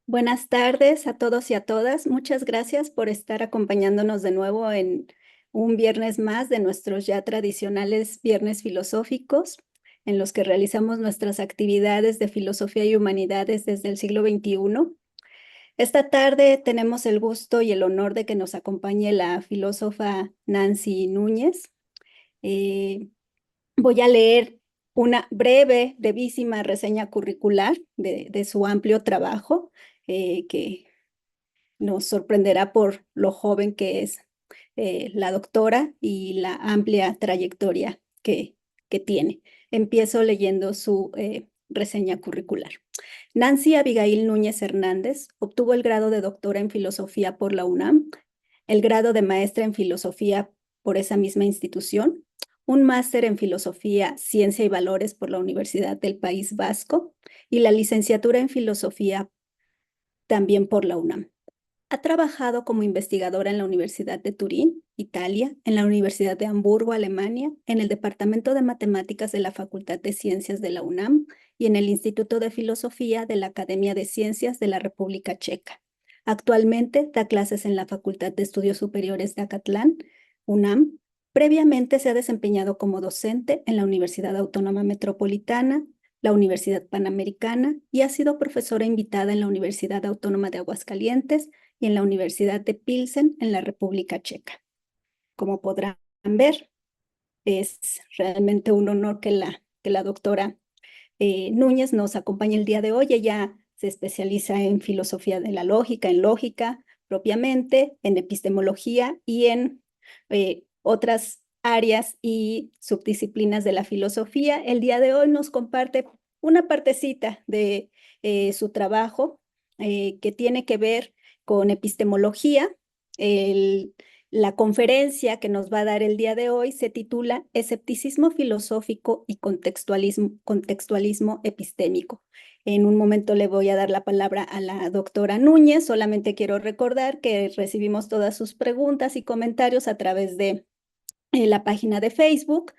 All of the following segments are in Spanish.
Buenas tardes a todos y a todas. Muchas gracias por estar acompañándonos de nuevo en un viernes más de nuestros ya tradicionales viernes filosóficos, en los que realizamos nuestras actividades de filosofía y humanidades desde el siglo XXI. Esta tarde tenemos el gusto y el honor de que nos acompañe la filósofa Nancy Núñez. Eh, Voy a leer una breve, brevísima reseña curricular de su amplio trabajo, que nos sorprenderá por lo joven que es la doctora y la amplia trayectoria que tiene. Empiezo leyendo su reseña curricular. Nancy Abigail Núñez Hernández obtuvo el grado de doctora en filosofía por la UNAM, el grado de maestra en filosofía por esa misma institución, un máster en filosofía, ciencia y valores por la Universidad del País Vasco y la licenciatura en filosofía también por la UNAM. Ha trabajado como investigadora en la Universidad de Turín, Italia, en la Universidad de Hamburgo, Alemania, en el Departamento de Matemáticas de la Facultad de Ciencias de la UNAM y en el Instituto de Filosofía de la Academia de Ciencias de la República Checa. Actualmente da clases en la Facultad de Estudios Superiores de Acatlán, UNAM. Previamente se ha desempeñado como docente en la Universidad Autónoma Metropolitana, la Universidad Panamericana y ha sido profesora invitada en la Universidad Autónoma de Aguascalientes y en la Universidad de Pilsen en la República Checa. Como podrán ver, es realmente un honor que la doctora Núñez nos acompañe el día de hoy. Ella se especializa en filosofía de la lógica, en lógica propiamente, en epistemología y en otras áreas y subdisciplinas de la filosofía. El día de hoy nos comparte una partecita de su trabajo que tiene que ver con epistemología. El, la conferencia que nos va a dar el día de hoy se titula Escepticismo filosófico y contextualismo epistémico. En un momento le voy a dar la palabra a la doctora Núñez. Solamente quiero recordar que recibimos todas sus preguntas y comentarios a través de la página de Facebook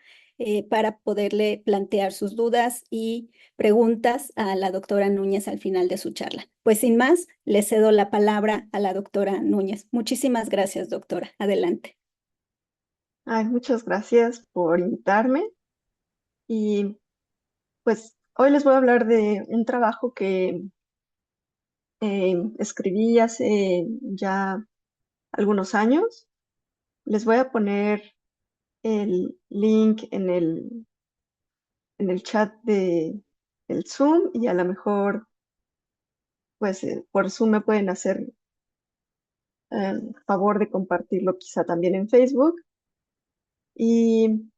para poderle plantear sus dudas y preguntas a la doctora Núñez al final de su charla. Pues sin más, le cedo la palabra a la doctora Núñez. Muchísimas gracias, doctora. Adelante. Ay, muchas gracias por invitarme y pues hoy les voy a hablar de un trabajo que escribí hace ya algunos años. Les voy a poner el link en el chat del Zoom y a lo mejor pues por Zoom me pueden hacer favor de compartirlo quizá también en Facebook. Y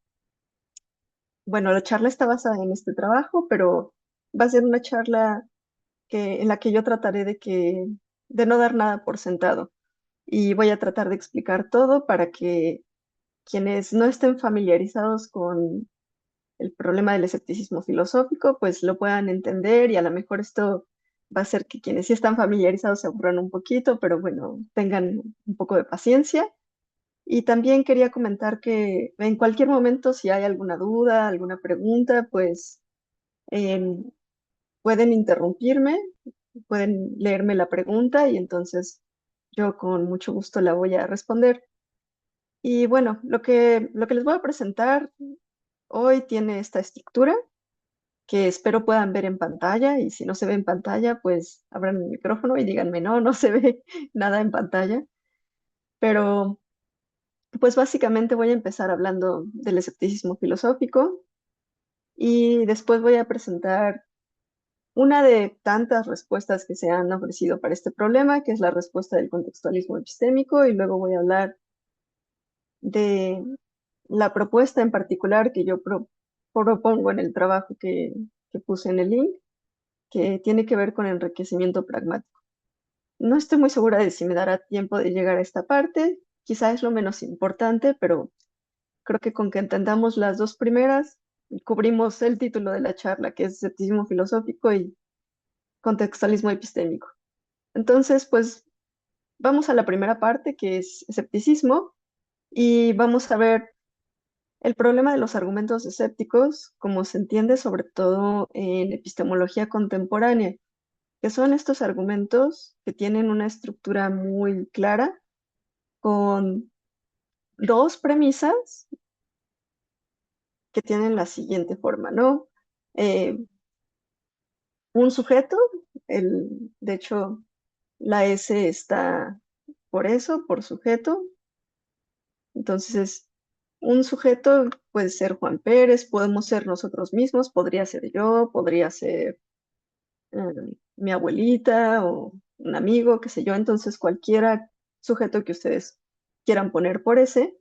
bueno, la charla está basada en este trabajo, pero va a ser una charla en la que yo trataré de no dar nada por sentado. Y voy a tratar de explicar todo para que quienes no estén familiarizados con el problema del escepticismo filosófico, pues lo puedan entender y a lo mejor esto va a hacer que quienes sí están familiarizados se aburran un poquito, pero bueno, tengan un poco de paciencia. Y también quería comentar que en cualquier momento, si hay alguna duda, alguna pregunta, pues em, pueden interrumpirme, pueden leerme la pregunta y entonces yo con mucho gusto la voy a responder. Y bueno, lo que les voy a presentar hoy tiene esta estructura que espero puedan ver en pantalla y si no se ve en pantalla, pues abran el micrófono y díganme, no, no se ve nada en pantalla. Pero pues básicamente voy a empezar hablando del escepticismo filosófico y después voy a presentar una de tantas respuestas que se han ofrecido para este problema, que es la respuesta del contextualismo epistémico, y luego voy a hablar de la propuesta en particular que yo propongo en el trabajo que puse en el link, que tiene que ver con enriquecimiento pragmático. No estoy muy segura de si me dará tiempo de llegar a esta parte, quizá es lo menos importante, pero creo que con que entendamos las dos primeras, cubrimos el título de la charla, que es escepticismo filosófico y contextualismo epistémico. Entonces, pues vamos a la primera parte, que es escepticismo, y vamos a ver el problema de los argumentos escépticos, como se entiende sobre todo en epistemología contemporánea. que son estos argumentos que tienen una estructura muy clara con dos premisas que tienen la siguiente forma, ¿no? Eh, un sujeto, de hecho, la S está por eso, por sujeto. Entonces, un sujeto puede ser Juan Pérez, podemos ser nosotros mismos, podría ser yo, podría ser mi abuelita o un amigo, qué sé yo. Entonces, cualquiera sujeto que ustedes quieran poner por ese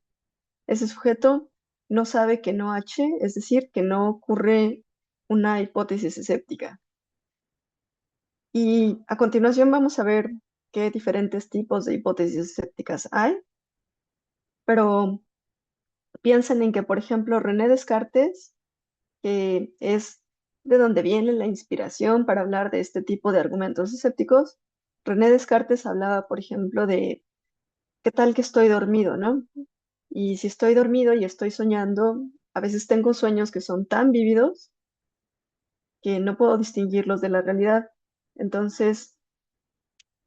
sujeto no sabe que no H, es decir, que no ocurre una hipótesis escéptica. Y a continuación vamos a ver qué diferentes tipos de hipótesis escépticas hay, pero piensen en que, por ejemplo, René Descartes, que es de donde viene la inspiración para hablar de este tipo de argumentos escépticos, René Descartes hablaba, por ejemplo, de qué tal que estoy dormido, ¿no? Y si estoy dormido y estoy soñando, a veces tengo sueños que son tan vívidos que no puedo distinguirlos de la realidad. Entonces,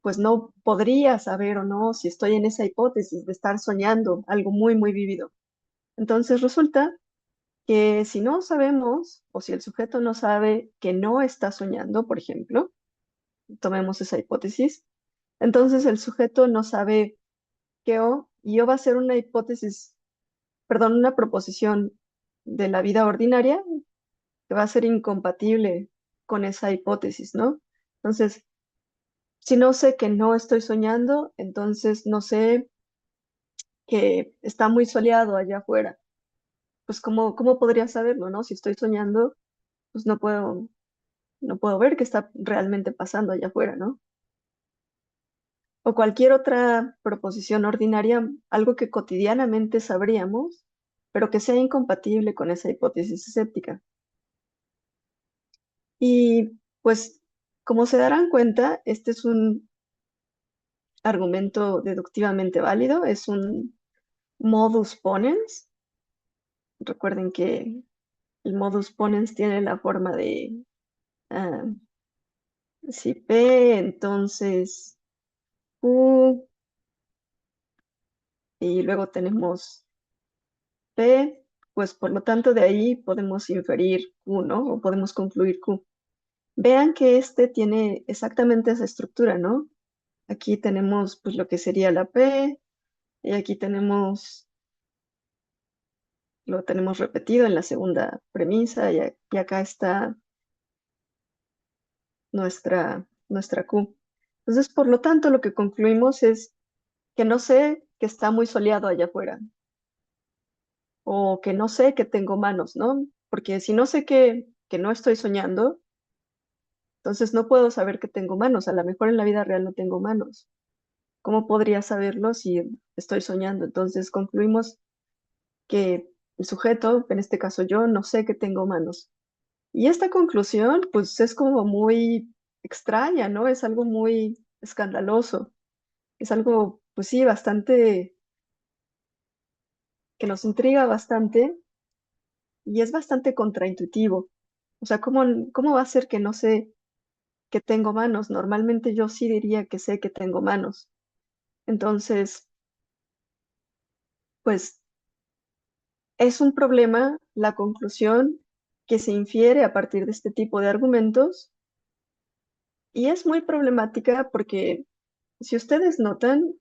pues no podría saber o no si estoy en esa hipótesis de estar soñando algo muy, muy vívido. Entonces resulta que si no sabemos o si el sujeto no sabe que no está soñando, por ejemplo, tomemos esa hipótesis, entonces el sujeto no sabe que O y O va a ser una hipótesis, perdón, una proposición de la vida ordinaria que va a ser incompatible con esa hipótesis, ¿no? Entonces, si no sé que no estoy soñando, entonces no sé que está muy soleado allá afuera. Pues ¿cómo podría saberlo, no? Si estoy soñando, pues no puedo ver qué está realmente pasando allá afuera, ¿no? O cualquier otra proposición ordinaria, algo que cotidianamente sabríamos, pero que sea incompatible con esa hipótesis escéptica. Y pues, como se darán cuenta, este es un argumento deductivamente válido, es un modus ponens. Recuerden que el modus ponens tiene la forma de ah, si P, entonces Q, y luego tenemos P, pues por lo tanto de ahí podemos inferir Q, ¿no? O podemos concluir Q. Vean que este tiene exactamente esa estructura, ¿no? Aquí tenemos pues lo que sería la P, y aquí lo tenemos repetido en la segunda premisa, y acá está nuestra Q. Entonces, por lo tanto, lo que concluimos es que no sé que está muy soleado allá afuera, o que no sé que tengo manos, ¿no? Porque si no sé que no estoy soñando, entonces no puedo saber que tengo manos. A lo mejor en la vida real no tengo manos. ¿Cómo podría saberlo si estoy soñando? Entonces concluimos que el sujeto, en este caso yo, no sé que tengo manos. Y esta conclusión, pues es como muy extraña, ¿no? Es algo muy escandaloso. Es algo, pues sí, bastante, que nos intriga bastante y es bastante contraintuitivo. O sea, ¿cómo va a ser que no sé que tengo manos? Normalmente yo sí diría que sé que tengo manos. Entonces, pues es un problema la conclusión que se infiere a partir de este tipo de argumentos y es muy problemática porque si ustedes notan,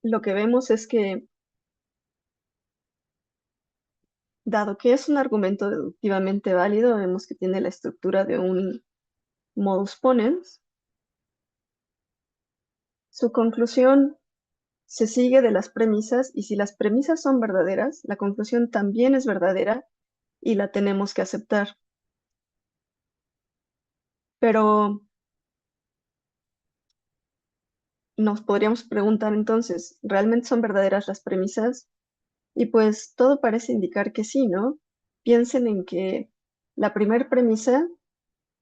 lo que vemos es que dado que es un argumento deductivamente válido, vemos que tiene la estructura de un modus ponens, su conclusión se sigue de las premisas y si las premisas son verdaderas, la conclusión también es verdadera y la tenemos que aceptar. Pero nos podríamos preguntar entonces, ¿realmente son verdaderas las premisas? Y pues todo parece indicar que sí, ¿no? Piensen en que la primera premisa,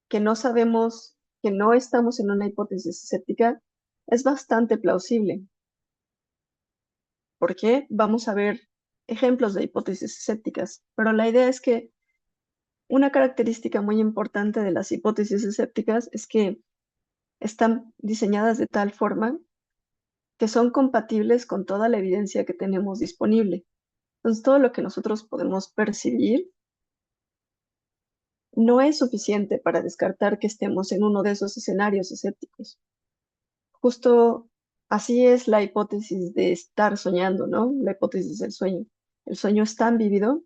que no sabemos, que no estamos en una hipótesis escéptica, es bastante plausible. ¿Por qué? Vamos a ver ejemplos de hipótesis escépticas, pero la idea es que una característica muy importante de las hipótesis escépticas es que están diseñadas de tal forma que son compatibles con toda la evidencia que tenemos disponible. Entonces, todo lo que nosotros podemos percibir no es suficiente para descartar que estemos en uno de esos escenarios escépticos. Justo así es la hipótesis de estar soñando, ¿no? La hipótesis del sueño. El sueño es tan vívido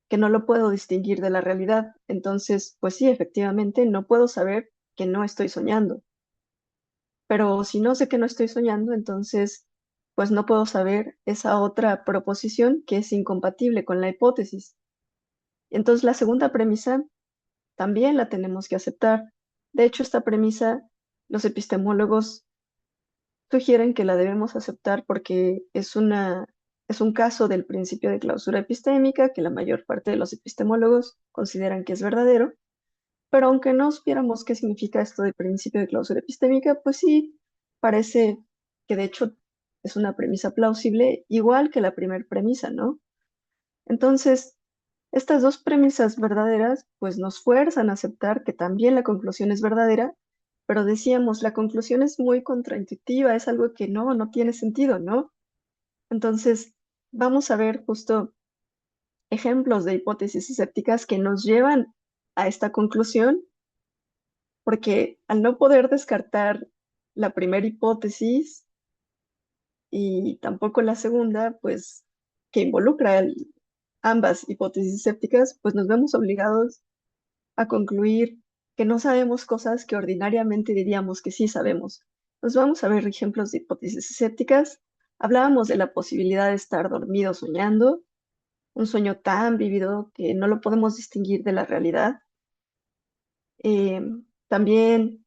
que no lo puedo distinguir de la realidad. Entonces, pues sí, efectivamente, no puedo saber que no estoy soñando. Pero si no sé que no estoy soñando, entonces, pues no puedo saber esa otra proposición que es incompatible con la hipótesis. Entonces, la segunda premisa también la tenemos que aceptar. De hecho, esta premisa, los epistemólogos sugieren que la debemos aceptar porque es un caso del principio de clausura epistémica que la mayor parte de los epistemólogos consideran que es verdadero, pero aunque no supiéramos qué significa esto de principio de clausura epistémica, pues sí, parece que de hecho es una premisa plausible, igual que la primera premisa, ¿no? Entonces, estas dos premisas verdaderas pues nos fuerzan a aceptar que también la conclusión es verdadera, pero decíamos, la conclusión es muy contraintuitiva, es algo que no tiene sentido, ¿no? Entonces, vamos a ver justo ejemplos de hipótesis escépticas que nos llevan a esta conclusión, porque al no poder descartar la primera hipótesis y tampoco la segunda, pues que involucra ambas hipótesis escépticas, pues nos vemos obligados a concluir que no sabemos cosas que ordinariamente diríamos que sí sabemos. Nos vamos a ver ejemplos de hipótesis escépticas. Hablábamos de la posibilidad de estar dormido soñando, un sueño tan vívido que no lo podemos distinguir de la realidad. Eh, También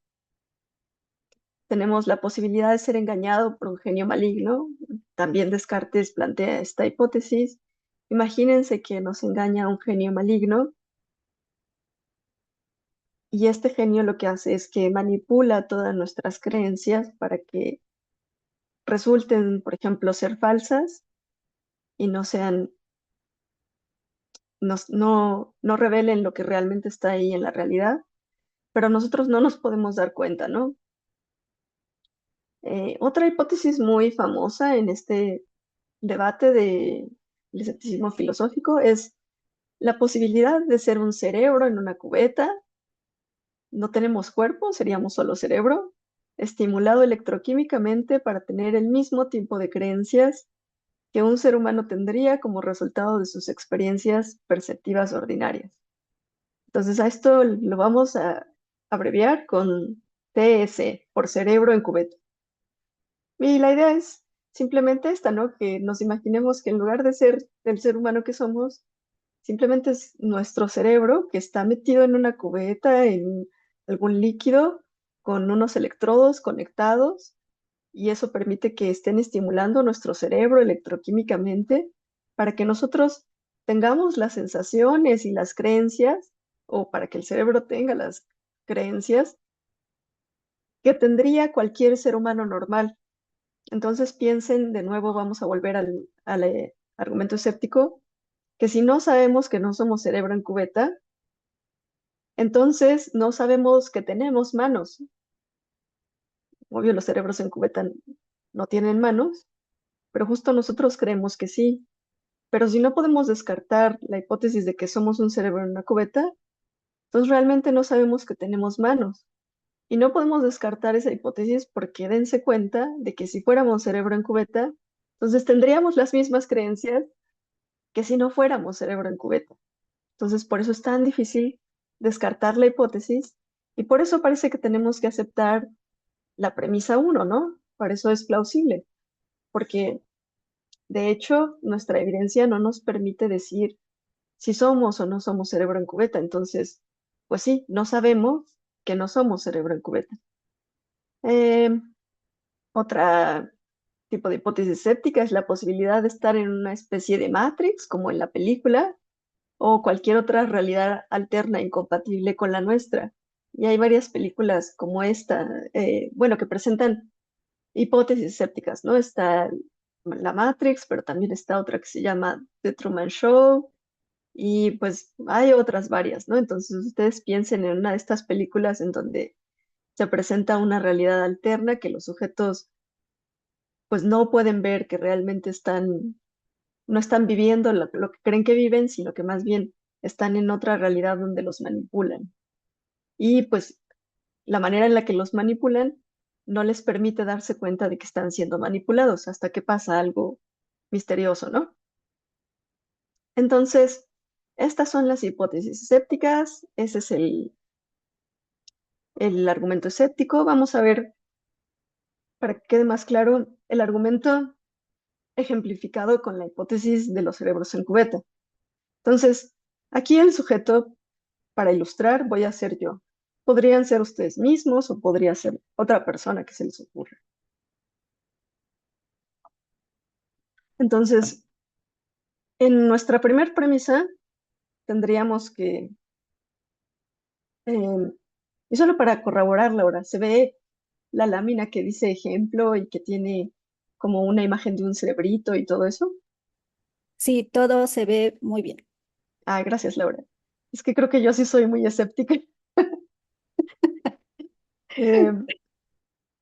tenemos la posibilidad de ser engañado por un genio maligno. También Descartes plantea esta hipótesis. Imagínense que nos engaña un genio maligno y este genio lo que hace es que manipula todas nuestras creencias para que resulten, por ejemplo, ser falsas y no sean, no revelen lo que realmente está ahí en la realidad, pero nosotros no nos podemos dar cuenta, ¿no? Otra hipótesis muy famosa en este debate del escepticismo filosófico es la posibilidad de ser un cerebro en una cubeta. No tenemos cuerpo, seríamos solo cerebro, estimulado electroquímicamente para tener el mismo tipo de creencias que un ser humano tendría como resultado de sus experiencias perceptivas ordinarias. Entonces a esto lo vamos a abreviar con TS, por cerebro en cubeta. Y la idea es simplemente esta, ¿no? Que nos imaginemos que en lugar de ser el ser humano que somos, simplemente es nuestro cerebro que está metido en una cubeta, en algún líquido, con unos electrodos conectados, y eso permite que estén estimulando nuestro cerebro electroquímicamente para que nosotros tengamos las sensaciones y las creencias, o para que el cerebro tenga las creencias que tendría cualquier ser humano normal. Entonces piensen, de nuevo vamos a volver al argumento escéptico, que si no sabemos que no somos cerebro en cubeta, entonces no sabemos que tenemos manos. Obvio, los cerebros en cubeta no tienen manos, pero justo nosotros creemos que sí. Pero si no podemos descartar la hipótesis de que somos un cerebro en una cubeta, entonces realmente no sabemos que tenemos manos. Y no podemos descartar esa hipótesis porque dense cuenta de que si fuéramos cerebro en cubeta, entonces tendríamos las mismas creencias que si no fuéramos cerebro en cubeta. Entonces, por eso es tan difícil descartar la hipótesis y por eso parece que tenemos que aceptar la premisa uno, ¿no? Por eso es plausible, porque de hecho nuestra evidencia no nos permite decir si somos o no somos cerebro en cubeta. Entonces, pues sí, no sabemos que no somos cerebro en cubeta. Eh, Otra tipo de hipótesis escéptica es la posibilidad de estar en una especie de Matrix, como en la película, o cualquier otra realidad alterna incompatible con la nuestra. Y hay varias películas como esta, bueno, que presentan hipótesis escépticas, ¿no? Está la Matrix, pero también está otra que se llama The Truman Show, Y pues hay otras varias, ¿no? Entonces ustedes piensen en una de estas películas en donde se presenta una realidad alterna que los sujetos pues no pueden ver, que realmente no están viviendo lo que creen que viven, sino que más bien están en otra realidad donde los manipulan. Y pues la manera en la que los manipulan no les permite darse cuenta de que están siendo manipulados hasta que pasa algo misterioso, ¿no? Entonces, estas son las hipótesis escépticas, ese es el argumento escéptico. Vamos a ver, para que quede más claro, el argumento ejemplificado con la hipótesis de los cerebros en cubeta. Entonces, aquí el sujeto, para ilustrar, voy a ser yo. Podrían ser ustedes mismos o podría ser otra persona que se les ocurra. Entonces, en nuestra primera premisa tendríamos que, eh, y solo para corroborar, Laura, se ve la lámina que dice ejemplo y que tiene como una imagen de un cerebrito y todo eso. Sí, todo se ve muy bien. Ah, gracias, Laura. Es que creo que yo sí soy muy escéptica. Eh,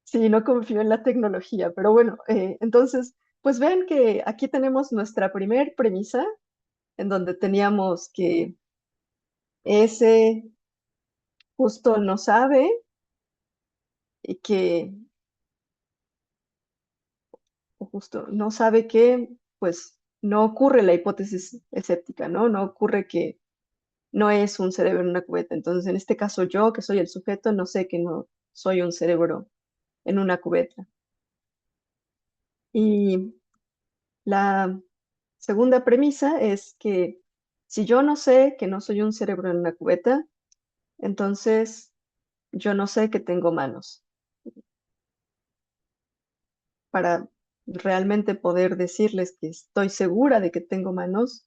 sí, no confío en la tecnología, pero bueno, entonces, pues vean que aquí tenemos nuestra primer premisa, en donde teníamos que ese justo no sabe y que o justo no sabe que, pues, no ocurre la hipótesis escéptica, ¿no? No ocurre que no es un cerebro en una cubeta. Entonces, en este caso, yo, que soy el sujeto, no sé que no soy un cerebro en una cubeta. Y la segunda premisa es que si yo no sé que no soy un cerebro en una cubeta, entonces yo no sé que tengo manos. Para realmente poder decirles que estoy segura de que tengo manos,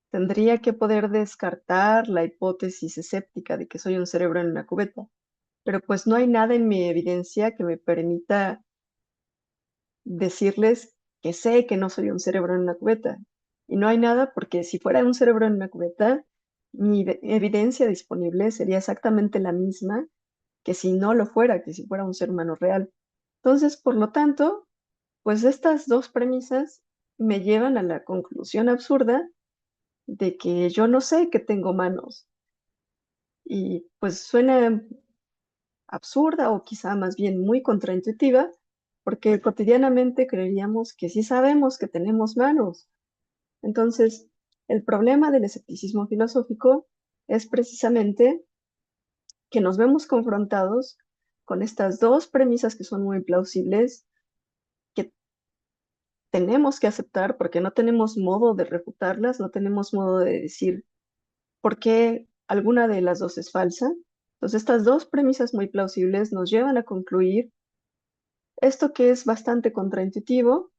tendría que poder descartar la hipótesis escéptica de que soy un cerebro en una cubeta. Pero pues no hay nada en mi evidencia que me permita decirles que sé que no soy un cerebro en una cubeta. Y no hay nada porque si fuera un cerebro en una cubeta, mi evidencia disponible sería exactamente la misma que si no lo fuera, que si fuera un ser humano real. Entonces, por lo tanto, pues estas dos premisas me llevan a la conclusión absurda de que yo no sé que tengo manos. Y pues suena absurda o quizá más bien muy contraintuitiva, porque cotidianamente creeríamos que sí sabemos que tenemos manos. Entonces, el problema del escepticismo filosófico es precisamente que nos vemos confrontados con estas dos premisas que son muy plausibles, que tenemos que aceptar porque no tenemos modo de refutarlas, no tenemos modo de decir por qué alguna de las dos es falsa. Entonces, estas dos premisas muy plausibles nos llevan a concluir esto que es bastante contraintuitivo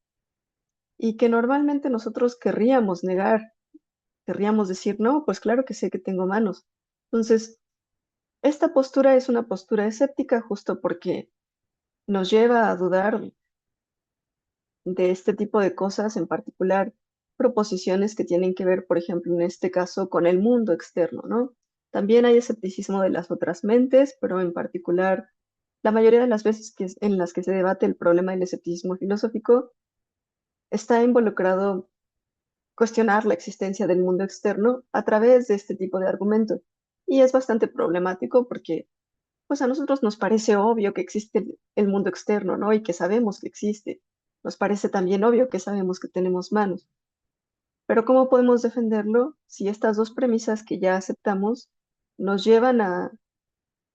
y que normalmente nosotros querríamos negar, querríamos decir, no, pues claro que sé que tengo manos. Entonces, esta postura es una postura escéptica justo porque nos lleva a dudar de este tipo de cosas, en particular proposiciones que tienen que ver, por ejemplo, en este caso, con el mundo externo, ¿no? También hay escepticismo de las otras mentes, pero en particular, la mayoría de las veces en las que se debate el problema del escepticismo filosófico, está involucrado cuestionar la existencia del mundo externo a través de este tipo de argumentos. Y es bastante problemático porque pues a nosotros nos parece obvio que existe el mundo externo, ¿no? Y que sabemos que existe. Nos parece también obvio que sabemos que tenemos manos. Pero ¿cómo podemos defenderlo si estas dos premisas que ya aceptamos nos llevan a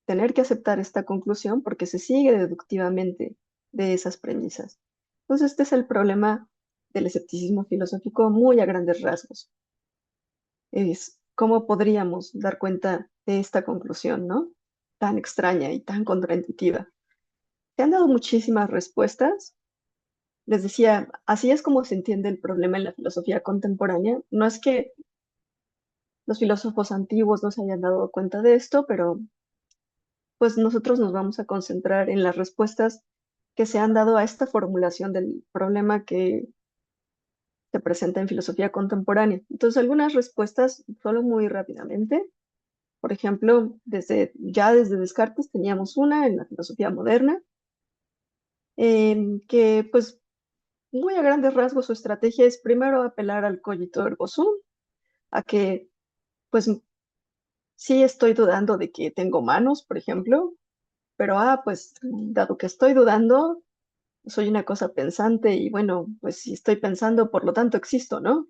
tener que aceptar esta conclusión porque se sigue deductivamente de esas premisas? Entonces, este es el problema del escepticismo filosófico muy a grandes rasgos. Es cómo podríamos dar cuenta de esta conclusión, ¿no? Tan extraña y tan contraintuitiva. Se han dado muchísimas respuestas. Les decía, así es como se entiende el problema en la filosofía contemporánea. No es que los filósofos antiguos no se hayan dado cuenta de esto, pero pues nosotros nos vamos a concentrar en las respuestas que se han dado a esta formulación del problema que se presenta en filosofía contemporánea. Entonces, algunas respuestas, solo muy rápidamente. Por ejemplo, desde Descartes teníamos una en la filosofía moderna, que pues muy a grandes rasgos su estrategia es primero apelar al cogito ergo sum, a que pues sí estoy dudando de que tengo manos, por ejemplo, pero pues dado que estoy dudando, soy una cosa pensante y bueno, pues si estoy pensando, por lo tanto existo, ¿no?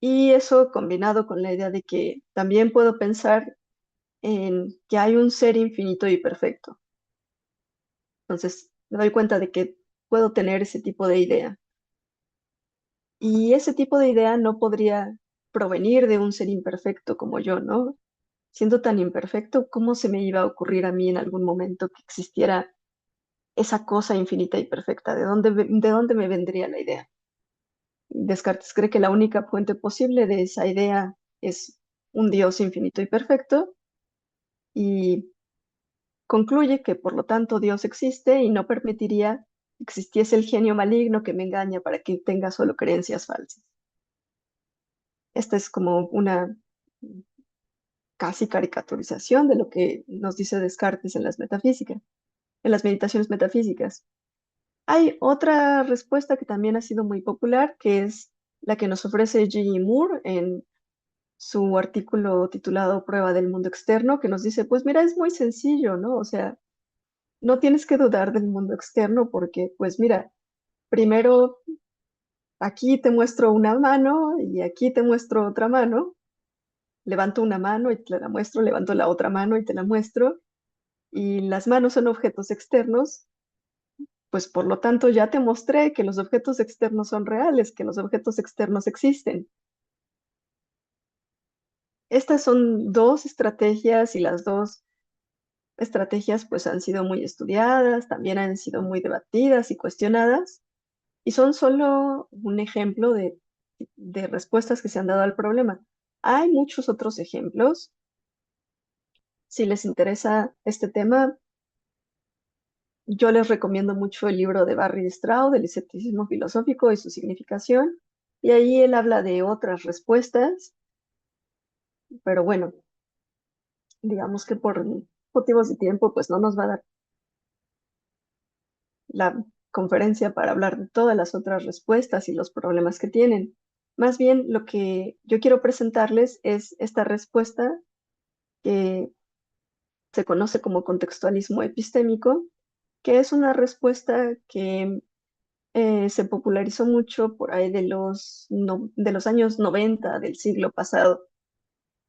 Y eso combinado con la idea de que también puedo pensar en que hay un ser infinito y perfecto. Entonces me doy cuenta de que puedo tener ese tipo de idea. Y ese tipo de idea no podría provenir de un ser imperfecto como yo, ¿no? Siendo tan imperfecto, ¿cómo se me iba a ocurrir a mí en algún momento que existiera esa cosa infinita y perfecta? De dónde me vendría la idea? Descartes cree que la única fuente posible de esa idea es un Dios infinito y perfecto y concluye que por lo tanto Dios existe y no permitiría que existiese el genio maligno que me engaña para que tenga solo creencias falsas. Esta es como una casi caricaturización de lo que nos dice Descartes en las metafísicas, en las meditaciones metafísicas. Hay otra respuesta que también ha sido muy popular, que es la que nos ofrece G. E. Moore en su artículo titulado Prueba del mundo externo, que nos dice, pues mira, es muy sencillo, ¿no? O sea, no tienes que dudar del mundo externo porque, pues mira, primero aquí te muestro una mano y aquí te muestro otra mano, levanto una mano y te la muestro, levanto la otra mano y te la muestro, y las manos son objetos externos, pues por lo tanto ya te mostré que los objetos externos son reales, que los objetos externos existen. Estas son dos estrategias y las dos estrategias pues han sido muy estudiadas, también han sido muy debatidas y cuestionadas, y son solo un ejemplo de respuestas que se han dado al problema. Hay muchos otros ejemplos. Si les interesa este tema, yo les recomiendo mucho el libro de Barry Stroud, El escepticismo filosófico y su significación, y ahí él habla de otras respuestas, pero bueno, digamos que por motivos de tiempo, pues no nos va a dar la conferencia para hablar de todas las otras respuestas y los problemas que tienen. Más bien, lo que yo quiero presentarles es esta respuesta que se conoce como contextualismo epistémico, que es una respuesta que se popularizó mucho por ahí de los años 90 del siglo pasado.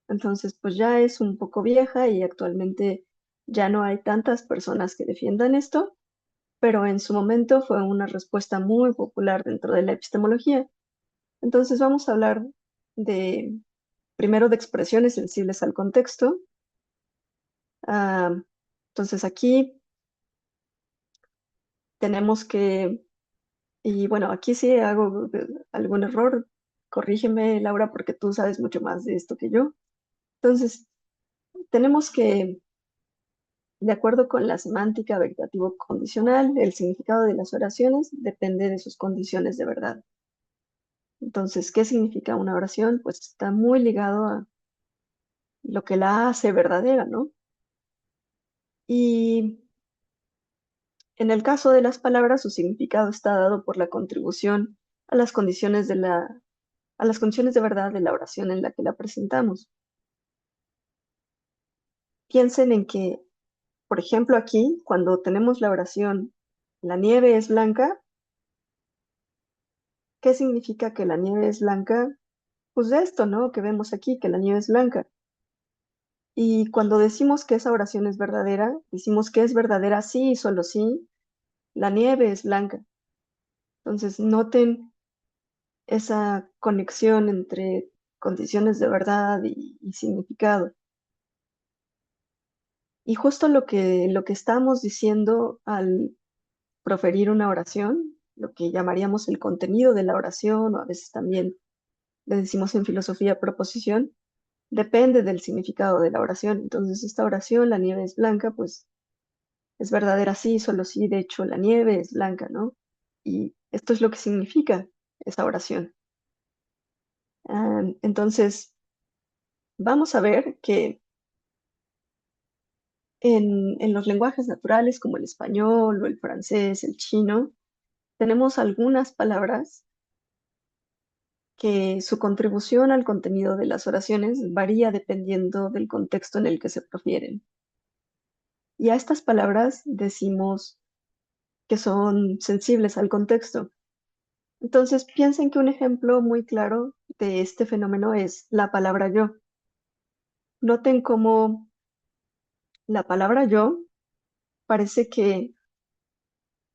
Entonces, pues ya es un poco vieja y actualmente ya no hay tantas personas que defiendan esto, pero en su momento fue una respuesta muy popular dentro de la epistemología. Entonces vamos a hablar de, primero de expresiones sensibles al contexto. Ah, entonces aquí tenemos que, y bueno, aquí sí hago algún error, corrígeme Laura porque tú sabes mucho más de esto que yo. Entonces, tenemos que, de acuerdo con la semántica veritativo condicional, el significado de las oraciones depende de sus condiciones de verdad. Entonces, ¿qué significa una oración? Pues está muy ligado a lo que la hace verdadera, ¿no? Y en el caso de las palabras, su significado está dado por la contribución a las condiciones a las condiciones de verdad de la oración en la que la presentamos. Piensen en que, por ejemplo, aquí, cuando tenemos la oración, la nieve es blanca, ¿qué significa que la nieve es blanca? Pues de esto, ¿no? Que vemos aquí, que la nieve es blanca. Y cuando decimos que esa oración es verdadera, decimos que es verdadera sí y solo sí, la nieve es blanca. Entonces, noten esa conexión entre condiciones de verdad y significado. Y justo lo que estamos diciendo al proferir una oración, lo que llamaríamos el contenido de la oración, o a veces también le decimos en filosofía proposición, depende del significado de la oración. Entonces, esta oración, la nieve es blanca, pues es verdadera sí, solo sí, de hecho la nieve es blanca, ¿no? Y esto es lo que significa. esa oración. Entonces, vamos a ver que en los lenguajes naturales como el español o el francés, el chino, tenemos algunas palabras que su contribución al contenido de las oraciones varía dependiendo del contexto en el que se profieren. Y a estas palabras decimos que son sensibles al contexto. Entonces, piensen que un ejemplo muy claro de este fenómeno es la palabra yo. Noten cómo la palabra yo parece que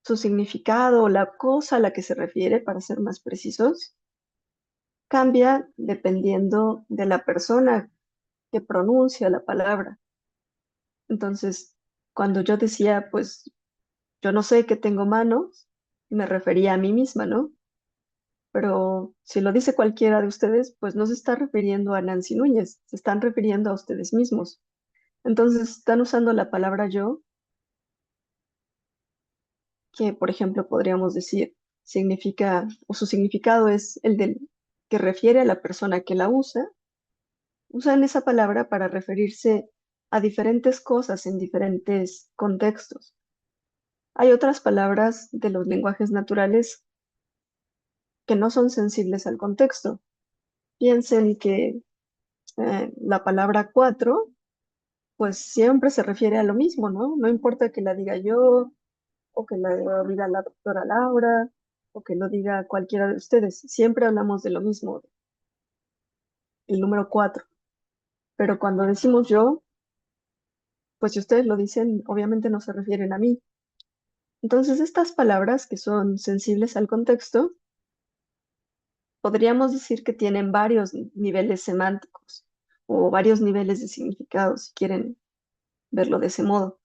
su significado o la cosa a la que se refiere, para ser más precisos, cambia dependiendo de la persona que pronuncia la palabra. Entonces, cuando yo decía, pues, yo no sé que tengo manos, me refería a mí misma, ¿no? Pero si lo dice cualquiera de ustedes, pues no se está refiriendo a Nancy Núñez, se están refiriendo a ustedes mismos. Entonces, están usando la palabra yo, que por ejemplo podríamos decir significa, o su significado es el del que refiere a la persona que la usa. Usan esa palabra para referirse a diferentes cosas en diferentes contextos. Hay otras palabras de los lenguajes naturales que no son sensibles al contexto. Piensen que la palabra cuatro, pues siempre se refiere a lo mismo, ¿no? No importa que la diga yo, o que la diga la doctora Laura, o que lo diga cualquiera de ustedes. Siempre hablamos de lo mismo, el número cuatro. Pero cuando decimos yo, pues si ustedes lo dicen, obviamente no se refieren a mí. Entonces, estas palabras que son sensibles al contexto, podríamos decir que tienen varios niveles semánticos o varios niveles de significado, si quieren verlo de ese modo.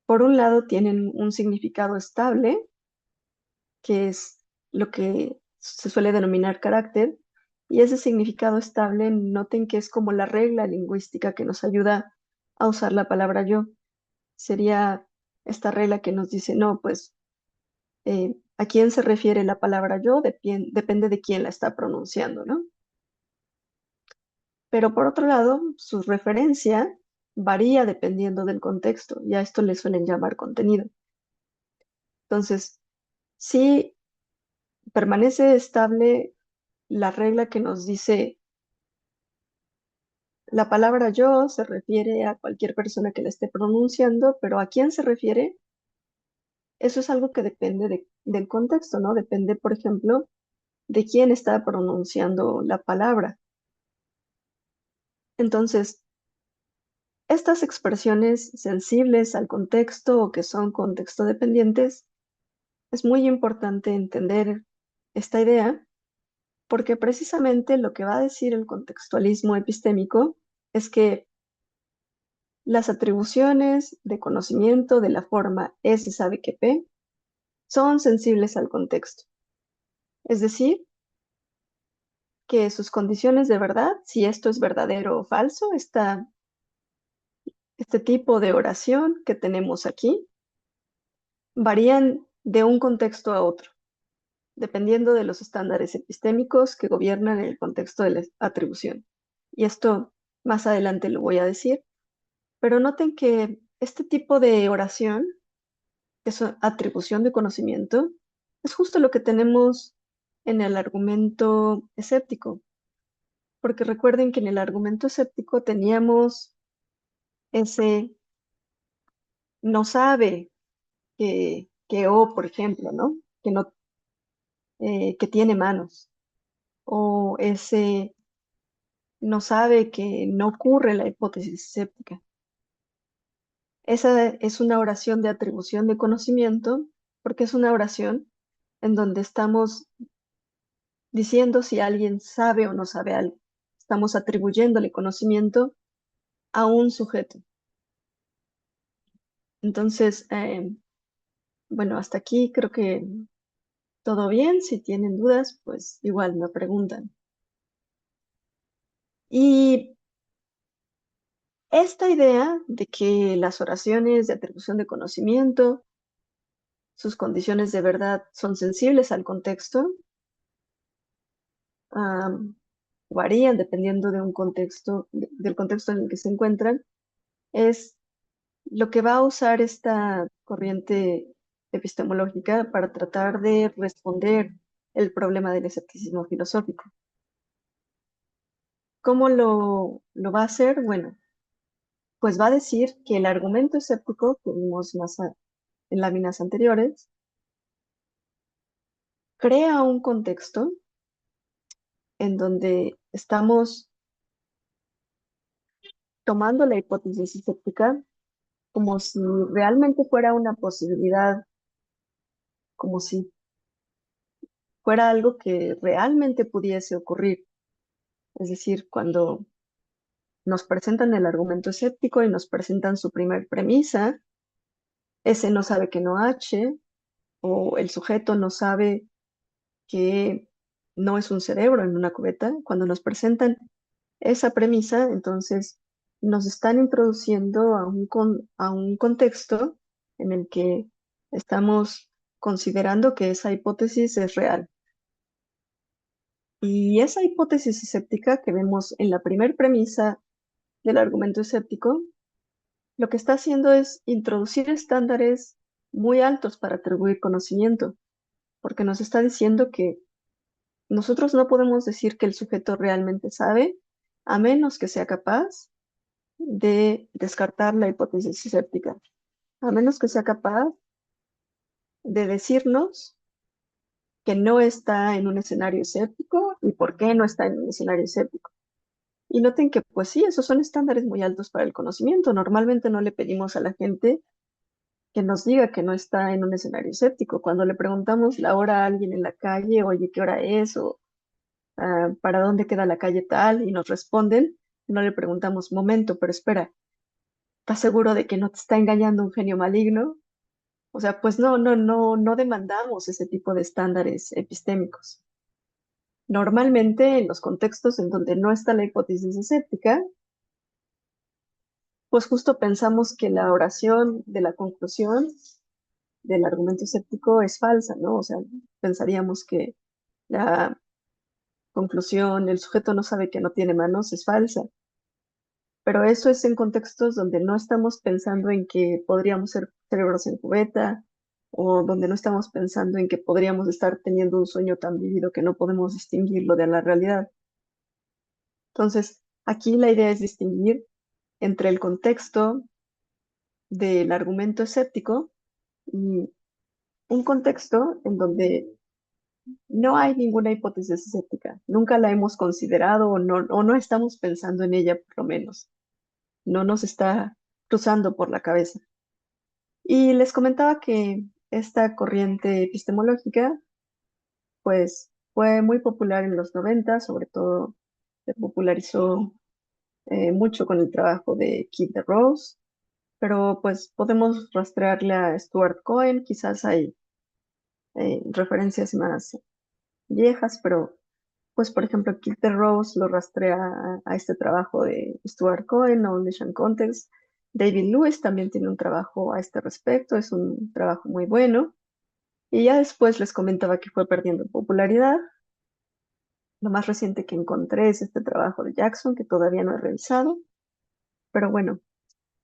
Por un lado, tienen un significado estable, que es lo que se suele denominar carácter, y ese significado estable, noten que es como la regla lingüística que nos ayuda a usar la palabra yo. Sería esta regla que nos dice, no, pues a quién se refiere la palabra yo depende de quién la está pronunciando, ¿no? Pero por otro lado, su referencia varía dependiendo del contexto, y a esto le suelen llamar contenido. Entonces, si permanece estable la regla que nos dice la palabra yo se refiere a cualquier persona que la esté pronunciando, pero a quién se refiere, eso es algo que depende del contexto, ¿no? Depende, por ejemplo, de quién está pronunciando la palabra. Entonces, estas expresiones sensibles al contexto o que son contexto dependientes, es muy importante entender esta idea porque precisamente lo que va a decir el contextualismo epistémico es que las atribuciones de conocimiento de la forma S sabe que P son sensibles al contexto. Es decir, que sus condiciones de verdad, si esto es verdadero o falso, este tipo de oración que tenemos aquí, varían de un contexto a otro, dependiendo de los estándares epistémicos que gobiernan el contexto de la atribución. Y esto más adelante lo voy a decir, pero noten que este tipo de oración, que es atribución de conocimiento, es justo lo que tenemos en el argumento escéptico, porque recuerden que en el argumento escéptico teníamos ese no sabe que O, por ejemplo, ¿no? Que no, que tiene manos, o ese no sabe que no ocurre la hipótesis escéptica. Esa es una oración de atribución de conocimiento, porque es una oración en donde estamos diciendo si alguien sabe o no sabe algo. Estamos atribuyéndole conocimiento a un sujeto. Entonces, bueno, hasta aquí creo que todo bien. Si tienen dudas, pues igual me preguntan. Y esta idea de que las oraciones de atribución de conocimiento, sus condiciones de verdad son sensibles al contexto, am, varían dependiendo de un contexto, del contexto en el que se encuentran, es lo que va a usar esta corriente epistemológica para tratar de responder el problema del escepticismo filosófico. ¿Cómo lo va a hacer? Bueno, pues va a decir que el argumento escéptico que vimos en láminas anteriores crea un contexto en donde estamos tomando la hipótesis escéptica como si realmente fuera una posibilidad, como si fuera algo que realmente pudiese ocurrir. Es decir, cuando nos presentan el argumento escéptico y nos presentan su primer premisa, ese no sabe que no H, o el sujeto no sabe que no es un cerebro en una cubeta. Cuando nos presentan esa premisa, entonces nos están introduciendo a un contexto en el que estamos considerando que esa hipótesis es real. Y esa hipótesis escéptica que vemos en la primer premisa del argumento escéptico, lo que está haciendo es introducir estándares muy altos para atribuir conocimiento, porque nos está diciendo que nosotros no podemos decir que el sujeto realmente sabe, a menos que sea capaz de descartar la hipótesis escéptica, a menos que sea capaz de decirnos que no está en un escenario escéptico y por qué no está en un escenario escéptico. Y noten que, pues sí, esos son estándares muy altos para el conocimiento. Normalmente no le pedimos a la gente que nos diga que no está en un escenario escéptico. Cuando le preguntamos la hora a alguien en la calle, oye, ¿qué hora es? O ¿para dónde queda la calle tal? Y nos responden, no le preguntamos, momento, pero espera, ¿estás seguro de que no te está engañando un genio maligno? O sea, pues no demandamos ese tipo de estándares epistémicos. Normalmente, en los contextos en donde no está la hipótesis escéptica, pues justo pensamos que la oración de la conclusión del argumento escéptico es falsa, ¿no? O sea, pensaríamos que la conclusión, el sujeto no sabe que no tiene manos, es falsa. Pero eso es en contextos donde no estamos pensando en que podríamos ser cerebros en cubeta o donde no estamos pensando en que podríamos estar teniendo un sueño tan vívido que no podemos distinguirlo de la realidad. Entonces, aquí la idea es distinguir entre el contexto del argumento escéptico y un contexto en donde no hay ninguna hipótesis escéptica, nunca la hemos considerado o no estamos pensando en ella por lo menos, no nos está cruzando por la cabeza. Y les comentaba que esta corriente epistemológica, pues, fue muy popular en los 90, sobre todo se popularizó mucho con el trabajo de Kid de Rose, pero pues podemos rastrearle a Stuart Cohen, quizás hay referencias más viejas, pero pues por ejemplo Kid de Rose lo rastrea a este trabajo de Stuart Cohen, Knowledge and Context. David Lewis también tiene un trabajo a este respecto, es un trabajo muy bueno. Y ya después les comentaba que fue perdiendo popularidad. Lo más reciente que encontré es este trabajo de Jackson, que todavía no he revisado, pero bueno,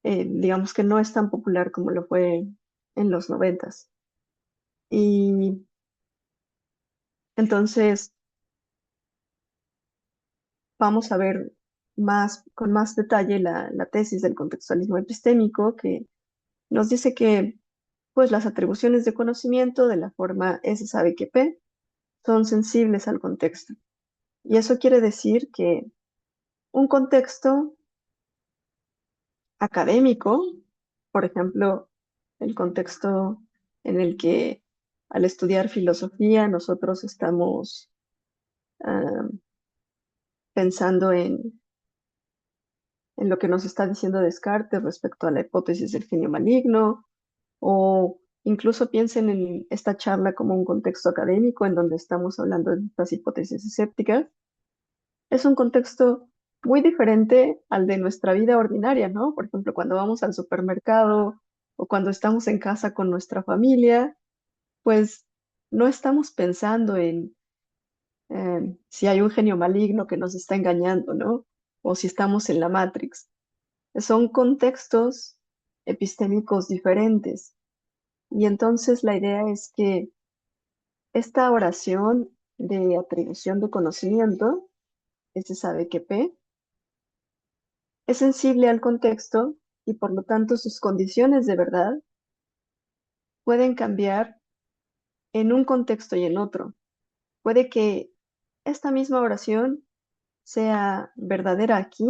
digamos que no es tan popular como lo fue en los 90. Y entonces vamos a ver con más detalle la tesis del contextualismo epistémico, que nos dice que pues, las atribuciones de conocimiento de la forma S sabe que P son sensibles al contexto. Y eso quiere decir que un contexto académico, por ejemplo, el contexto en el que al estudiar filosofía nosotros estamos ah, pensando en lo que nos está diciendo Descartes respecto a la hipótesis del genio maligno, o incluso piensen en esta charla como un contexto académico en donde estamos hablando de estas hipótesis escépticas. Es un contexto muy diferente al de nuestra vida ordinaria, ¿no? Por ejemplo, cuando vamos al supermercado o cuando estamos en casa con nuestra familia, pues no estamos pensando si hay un genio maligno que nos está engañando, ¿no? O si estamos en la Matrix. Son contextos epistémicos diferentes. Y entonces la idea es que esta oración de atribución de conocimiento, ese sabe que P, es sensible al contexto y por lo tanto sus condiciones de verdad pueden cambiar en un contexto y en otro. Puede que esta misma oración sea verdadera aquí,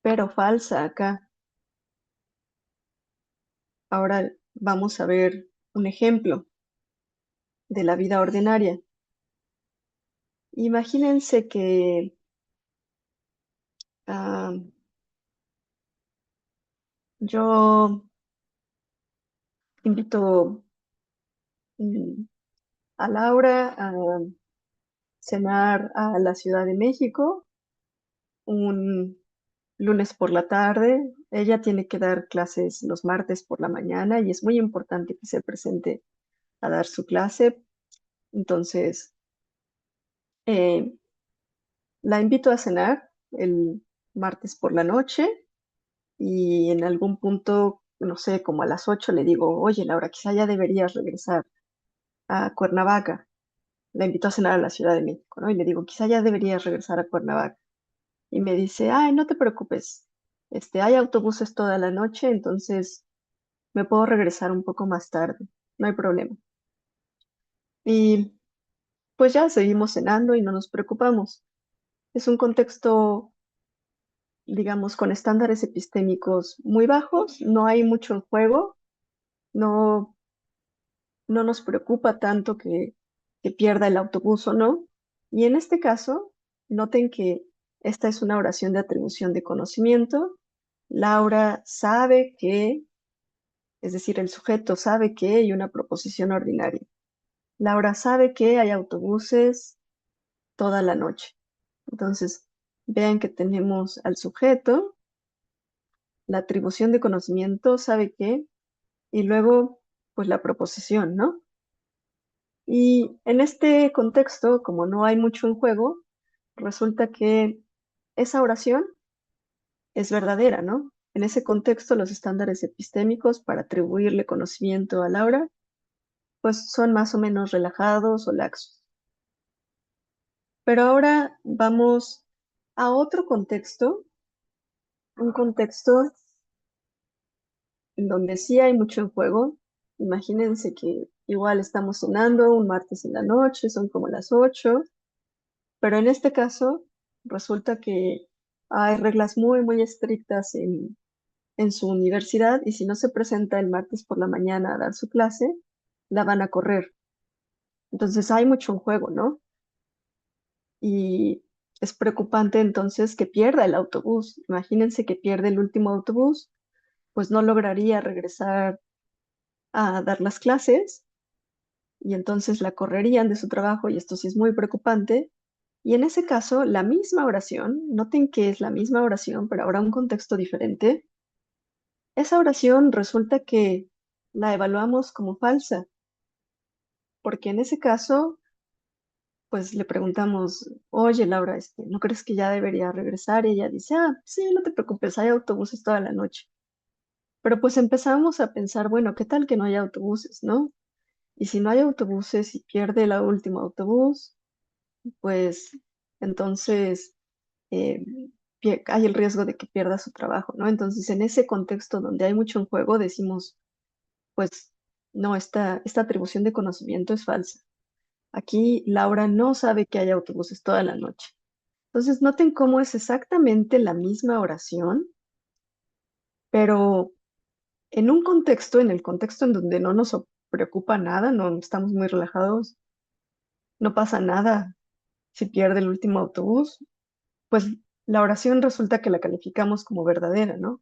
pero falsa acá. Ahora vamos a ver un ejemplo de la vida ordinaria. Imagínense que ah, yo invito mm, a Laura a cenar a la Ciudad de México un lunes por la tarde. Ella tiene que dar clases los martes por la mañana y es muy importante que se presente a dar su clase. Entonces, eh, la invito a cenar el martes por la noche y en algún punto, no sé, como a las 8 le digo, oye, Laura, quizá ya deberías regresar a Cuernavaca. La invito a cenar a la Ciudad de México, ¿no? Y le digo, quizá ya deberías regresar a Cuernavaca. Y me dice, ay, no te preocupes, hay autobuses toda la noche, entonces me puedo regresar un poco más tarde, no hay problema. Y pues ya seguimos cenando y no nos preocupamos. Es un contexto, digamos, con estándares epistémicos muy bajos, no hay mucho en juego, no, no nos preocupa tanto que pierda el autobús o no. Y en este caso, noten que esta es una oración de atribución de conocimiento. Laura sabe que, es decir, el sujeto sabe que hay una proposición ordinaria. Laura sabe que hay autobuses toda la noche. Entonces, vean que tenemos al sujeto, la atribución de conocimiento sabe que, y luego, pues la proposición, ¿no? Y en este contexto, como no hay mucho en juego, resulta que esa oración es verdadera, ¿no? En ese contexto, los estándares epistémicos para atribuirle conocimiento a Laura, pues son más o menos relajados o laxos. Pero ahora vamos a otro contexto, un contexto en donde sí hay mucho en juego. Imagínense que igual estamos cenando un martes en la noche, son como las 8, pero en este caso resulta que hay reglas muy, muy estrictas en su universidad y si no se presenta el martes por la mañana a dar su clase, la van a correr. Entonces hay mucho en juego, ¿no? Y es preocupante entonces que pierda el autobús. Imagínense que pierde el último autobús, pues no lograría regresar a dar las clases y entonces la correrían de su trabajo y esto sí es muy preocupante. Y en ese caso, la misma oración, noten que es la misma oración, pero ahora un contexto diferente, esa oración resulta que la evaluamos como falsa, porque en ese caso, pues le preguntamos, oye Laura, ¿no crees que ya debería regresar? Y ella dice, ah, sí, no te preocupes, hay autobuses toda la noche. Pero pues empezamos a pensar, bueno, ¿qué tal que no hay autobuses, no? Y si no hay autobuses y pierde el último autobús, pues entonces eh, hay el riesgo de que pierda su trabajo, ¿no? Entonces, en ese contexto donde hay mucho en juego, decimos, pues no, esta atribución de conocimiento es falsa. Aquí Laura no sabe que hay autobuses toda la noche. Entonces, noten cómo es exactamente la misma oración, pero en un contexto, en el contexto en donde no nos preocupa nada, no estamos muy relajados, no pasa nada si pierde el último autobús, pues la oración resulta que la calificamos como verdadera, ¿no?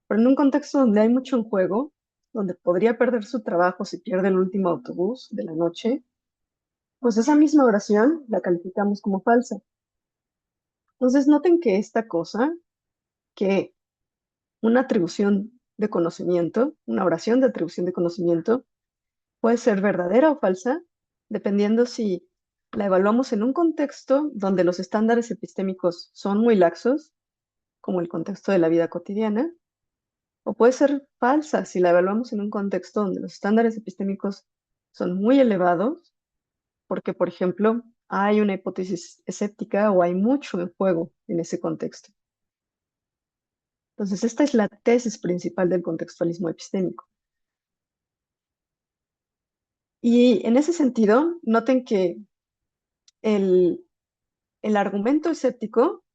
Pero en un contexto donde hay mucho en juego, donde podría perder su trabajo si pierde el último autobús de la noche, pues esa misma oración la calificamos como falsa. Entonces noten que esta cosa, que una atribución de conocimiento, una oración de atribución de conocimiento, puede ser verdadera o falsa, dependiendo si la evaluamos en un contexto donde los estándares epistémicos son muy laxos, como el contexto de la vida cotidiana, o puede ser falsa si la evaluamos en un contexto donde los estándares epistémicos son muy elevados, porque, por ejemplo, hay una hipótesis escéptica o hay mucho en juego en ese contexto. Entonces, esta es la tesis principal del contextualismo epistémico. Y en ese sentido, noten que el, el argumento escéptico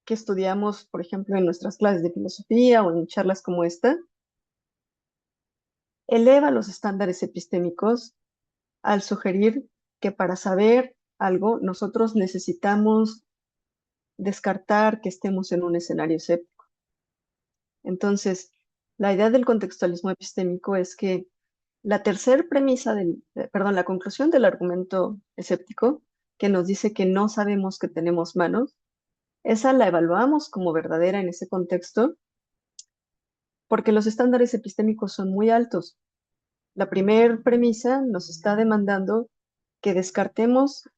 que estudiamos, por ejemplo, en nuestras clases de filosofía o en charlas como esta, eleva los estándares epistémicos al sugerir que para saber algo nosotros necesitamos descartar que estemos en un escenario escéptico. Entonces, la idea del contextualismo epistémico es que la tercera premisa perdón, la conclusión del argumento escéptico, que nos dice que no sabemos que tenemos manos, esa la evaluamos como verdadera en ese contexto porque los estándares epistémicos son muy altos. La primera premisa nos está demandando que descartemos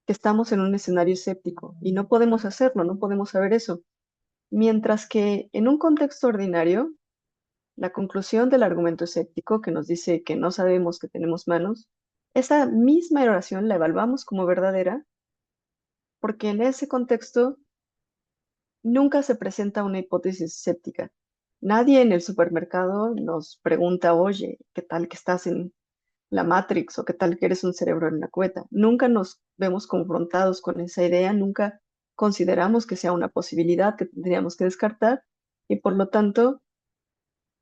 que estamos en un escenario escéptico y no podemos hacerlo, no podemos saber eso. Mientras que en un contexto ordinario, la conclusión del argumento escéptico que nos dice que no sabemos que tenemos manos, esa misma oración la evaluamos como verdadera porque en ese contexto nunca se presenta una hipótesis escéptica. Nadie en el supermercado nos pregunta, oye, ¿qué tal que estás en la Matrix o qué tal que eres un cerebro en una cubeta? Nunca nos vemos confrontados con esa idea, nunca consideramos que sea una posibilidad que tendríamos que descartar y por lo tanto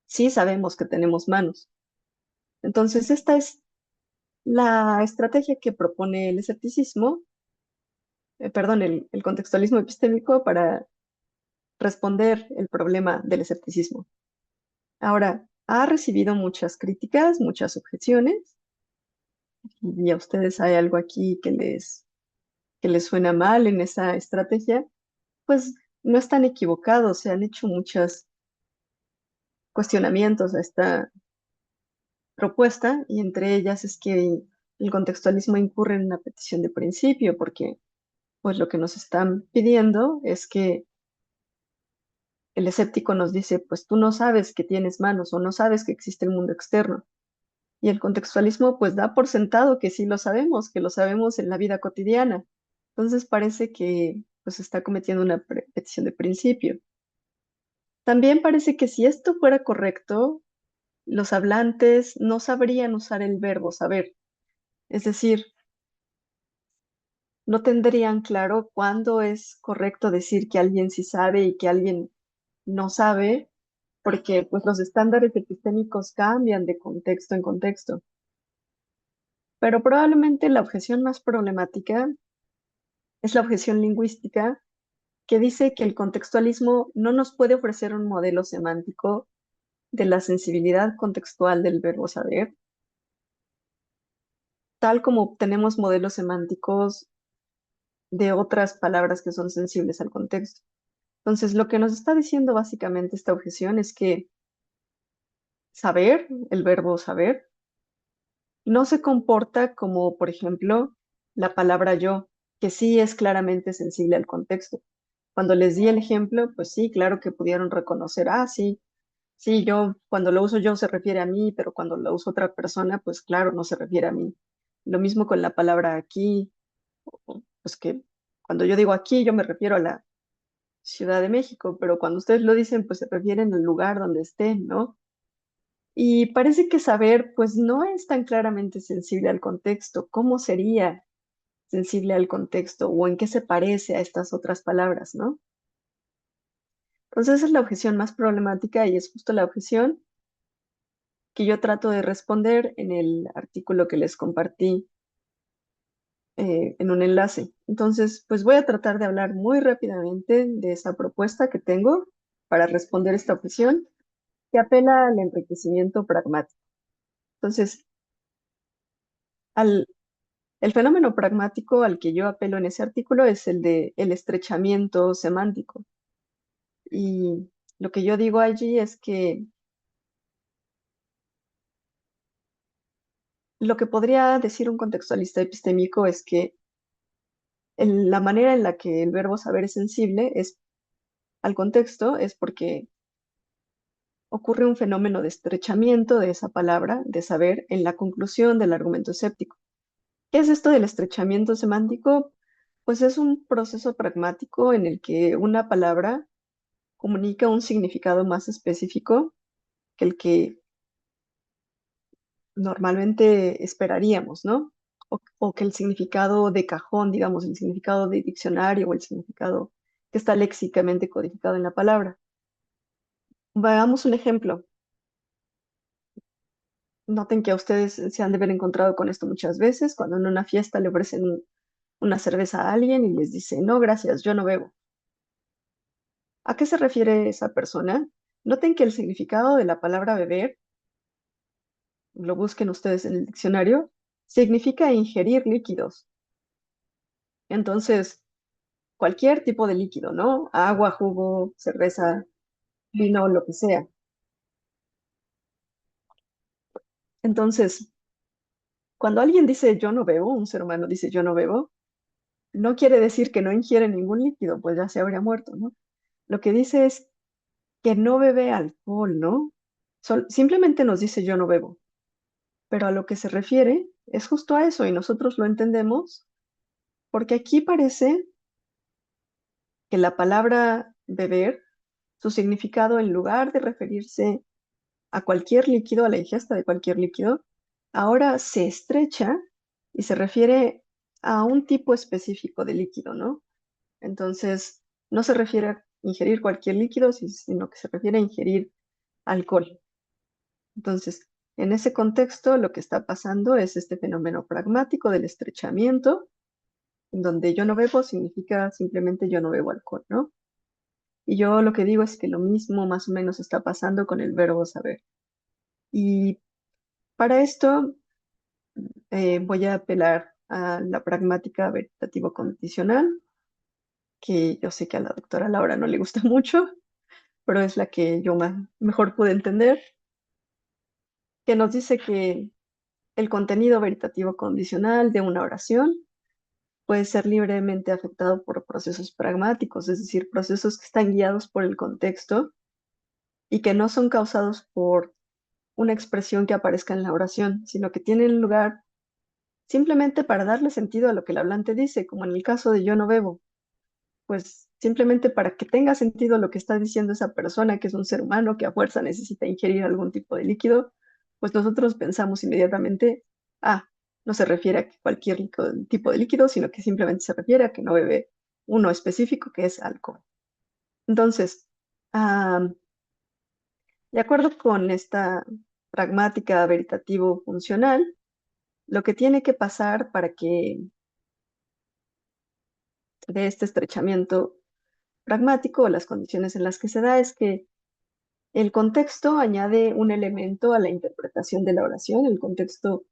sí sabemos que tenemos manos. Entonces, esta es la estrategia que propone el escepticismo, perdón, el contextualismo epistémico para responder el problema del escepticismo. Ahora, ha recibido muchas críticas, muchas objeciones, y a ustedes hay algo aquí que les suena mal en esa estrategia, pues no están equivocados, se han hecho muchos cuestionamientos a esta propuesta, y entre ellas es que el contextualismo incurre en una petición de principio, porque pues lo que nos están pidiendo es que el escéptico nos dice, pues tú no sabes que tienes manos o no sabes que existe el mundo externo. Y el contextualismo pues da por sentado que sí lo sabemos, que lo sabemos en la vida cotidiana. Entonces parece que pues está cometiendo una petición de principio. También parece que si esto fuera correcto, los hablantes no sabrían usar el verbo saber. Es decir, no tendrían claro cuándo es correcto decir que alguien sí sabe y que alguien no sabe, porque pues los estándares epistémicos cambian de contexto en contexto. Pero probablemente la objeción más problemática es la objeción lingüística que dice que el contextualismo no nos puede ofrecer un modelo semántico de la sensibilidad contextual del verbo saber, tal como tenemos modelos semánticos de otras palabras que son sensibles al contexto. Entonces, lo que nos está diciendo básicamente esta objeción es que saber, el verbo saber, no se comporta como, por ejemplo, la palabra yo, que sí es claramente sensible al contexto. Cuando les di el ejemplo, pues sí, claro que pudieron reconocer, ah, sí, sí, yo, cuando lo uso yo se refiere a mí, pero cuando lo usa otra persona, pues claro, no se refiere a mí. Lo mismo con la palabra aquí, pues que cuando yo digo aquí, yo me refiero a la Ciudad de México, pero cuando ustedes lo dicen, pues se refieren al lugar donde estén, ¿no? Y parece que saber, pues no es tan claramente sensible al contexto. ¿Cómo sería sensible al contexto o en qué se parece a estas otras palabras, ¿no? Entonces esa es la objeción más problemática y es justo la objeción que yo trato de responder en el artículo que les compartí en un enlace. Entonces, pues voy a tratar de hablar muy rápidamente de esa propuesta que tengo para responder esta objeción que apela al enriquecimiento pragmático. Entonces, al, el fenómeno pragmático al que yo apelo en ese artículo es el de el estrechamiento semántico. Y lo que yo digo allí es que lo que podría decir un contextualista epistémico es que la manera en la que el verbo saber es sensible es al contexto es porque ocurre un fenómeno de estrechamiento de esa palabra, de saber, en la conclusión del argumento escéptico. ¿Qué es esto del estrechamiento semántico? Pues es un proceso pragmático en el que una palabra comunica un significado más específico que el que normalmente esperaríamos, ¿no? O que el significado de cajón, digamos, el significado de diccionario o el significado que está léxicamente codificado en la palabra. Veamos un ejemplo. Noten que a ustedes se han de haber encontrado con esto muchas veces, cuando en una fiesta le ofrecen una cerveza a alguien y les dice, no, gracias, yo no bebo. ¿A qué se refiere esa persona? Noten que el significado de la palabra beber, lo busquen ustedes en el diccionario, significa ingerir líquidos. Entonces, cualquier tipo de líquido, ¿no? Agua, jugo, cerveza, vino, lo que sea. Entonces, cuando alguien dice yo no bebo, un ser humano dice yo no bebo, no quiere decir que no ingiere ningún líquido, pues ya se habría muerto, ¿no? Lo que dice es que no bebe alcohol, ¿no? Simplemente nos dice yo no bebo, pero a lo que se refiere es justo a eso y nosotros lo entendemos porque aquí parece que la palabra beber, su significado en lugar de referirse a cualquier líquido, a la ingesta de cualquier líquido, ahora se estrecha y se refiere a un tipo específico de líquido, ¿no? Entonces, no se refiere a ingerir cualquier líquido, sino que se refiere a ingerir alcohol. Entonces, en ese contexto, lo que está pasando es este fenómeno pragmático del estrechamiento, en donde yo no bebo significa simplemente yo no bebo alcohol, ¿no? Y yo lo que digo es que lo mismo más o menos está pasando con el verbo saber. Y para esto voy a apelar a la pragmática veritativo-condicional, que yo sé que a la doctora Laura no le gusta mucho, pero es la que yo mejor pude entender, que nos dice que el contenido veritativo condicional de una oración puede ser libremente afectado por procesos pragmáticos, es decir, procesos que están guiados por el contexto y que no son causados por una expresión que aparezca en la oración, sino que tienen lugar simplemente para darle sentido a lo que el hablante dice, como en el caso de yo no bebo, pues simplemente para que tenga sentido lo que está diciendo esa persona, que es un ser humano que a fuerza necesita ingerir algún tipo de líquido, pues nosotros pensamos inmediatamente, ah, no se refiere a cualquier tipo de líquido, sino que simplemente se refiere a que no bebe uno específico, que es alcohol. Entonces, ah, de acuerdo con esta pragmática veritativo-funcional, lo que tiene que pasar para que de este estrechamiento pragmático o las condiciones en las que se da es que el contexto añade un elemento a la interpretación de la oración. El contexto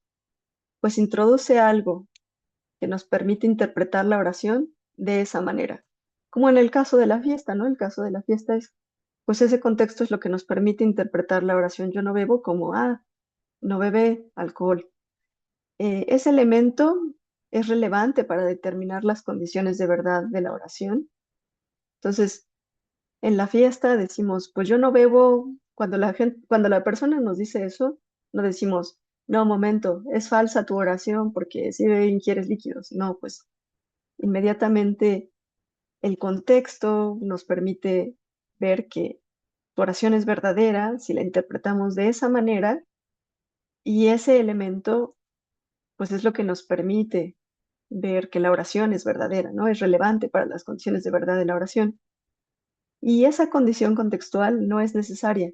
pues introduce algo que nos permite interpretar la oración de esa manera. Como en el caso de la fiesta, ¿no? El caso de la fiesta es, pues ese contexto es lo que nos permite interpretar la oración yo no bebo como, ah, no bebe alcohol. Ese elemento es relevante para determinar las condiciones de verdad de la oración. Entonces, en la fiesta decimos, pues yo no bebo, cuando la persona nos dice eso, no decimos, no, momento, es falsa tu oración porque si ingieres líquidos. No, pues inmediatamente el contexto nos permite ver que tu oración es verdadera si la interpretamos de esa manera y ese elemento, pues es lo que nos permite ver que la oración es verdadera, ¿no? Es relevante para las condiciones de verdad de la oración. Y esa condición contextual no es necesaria.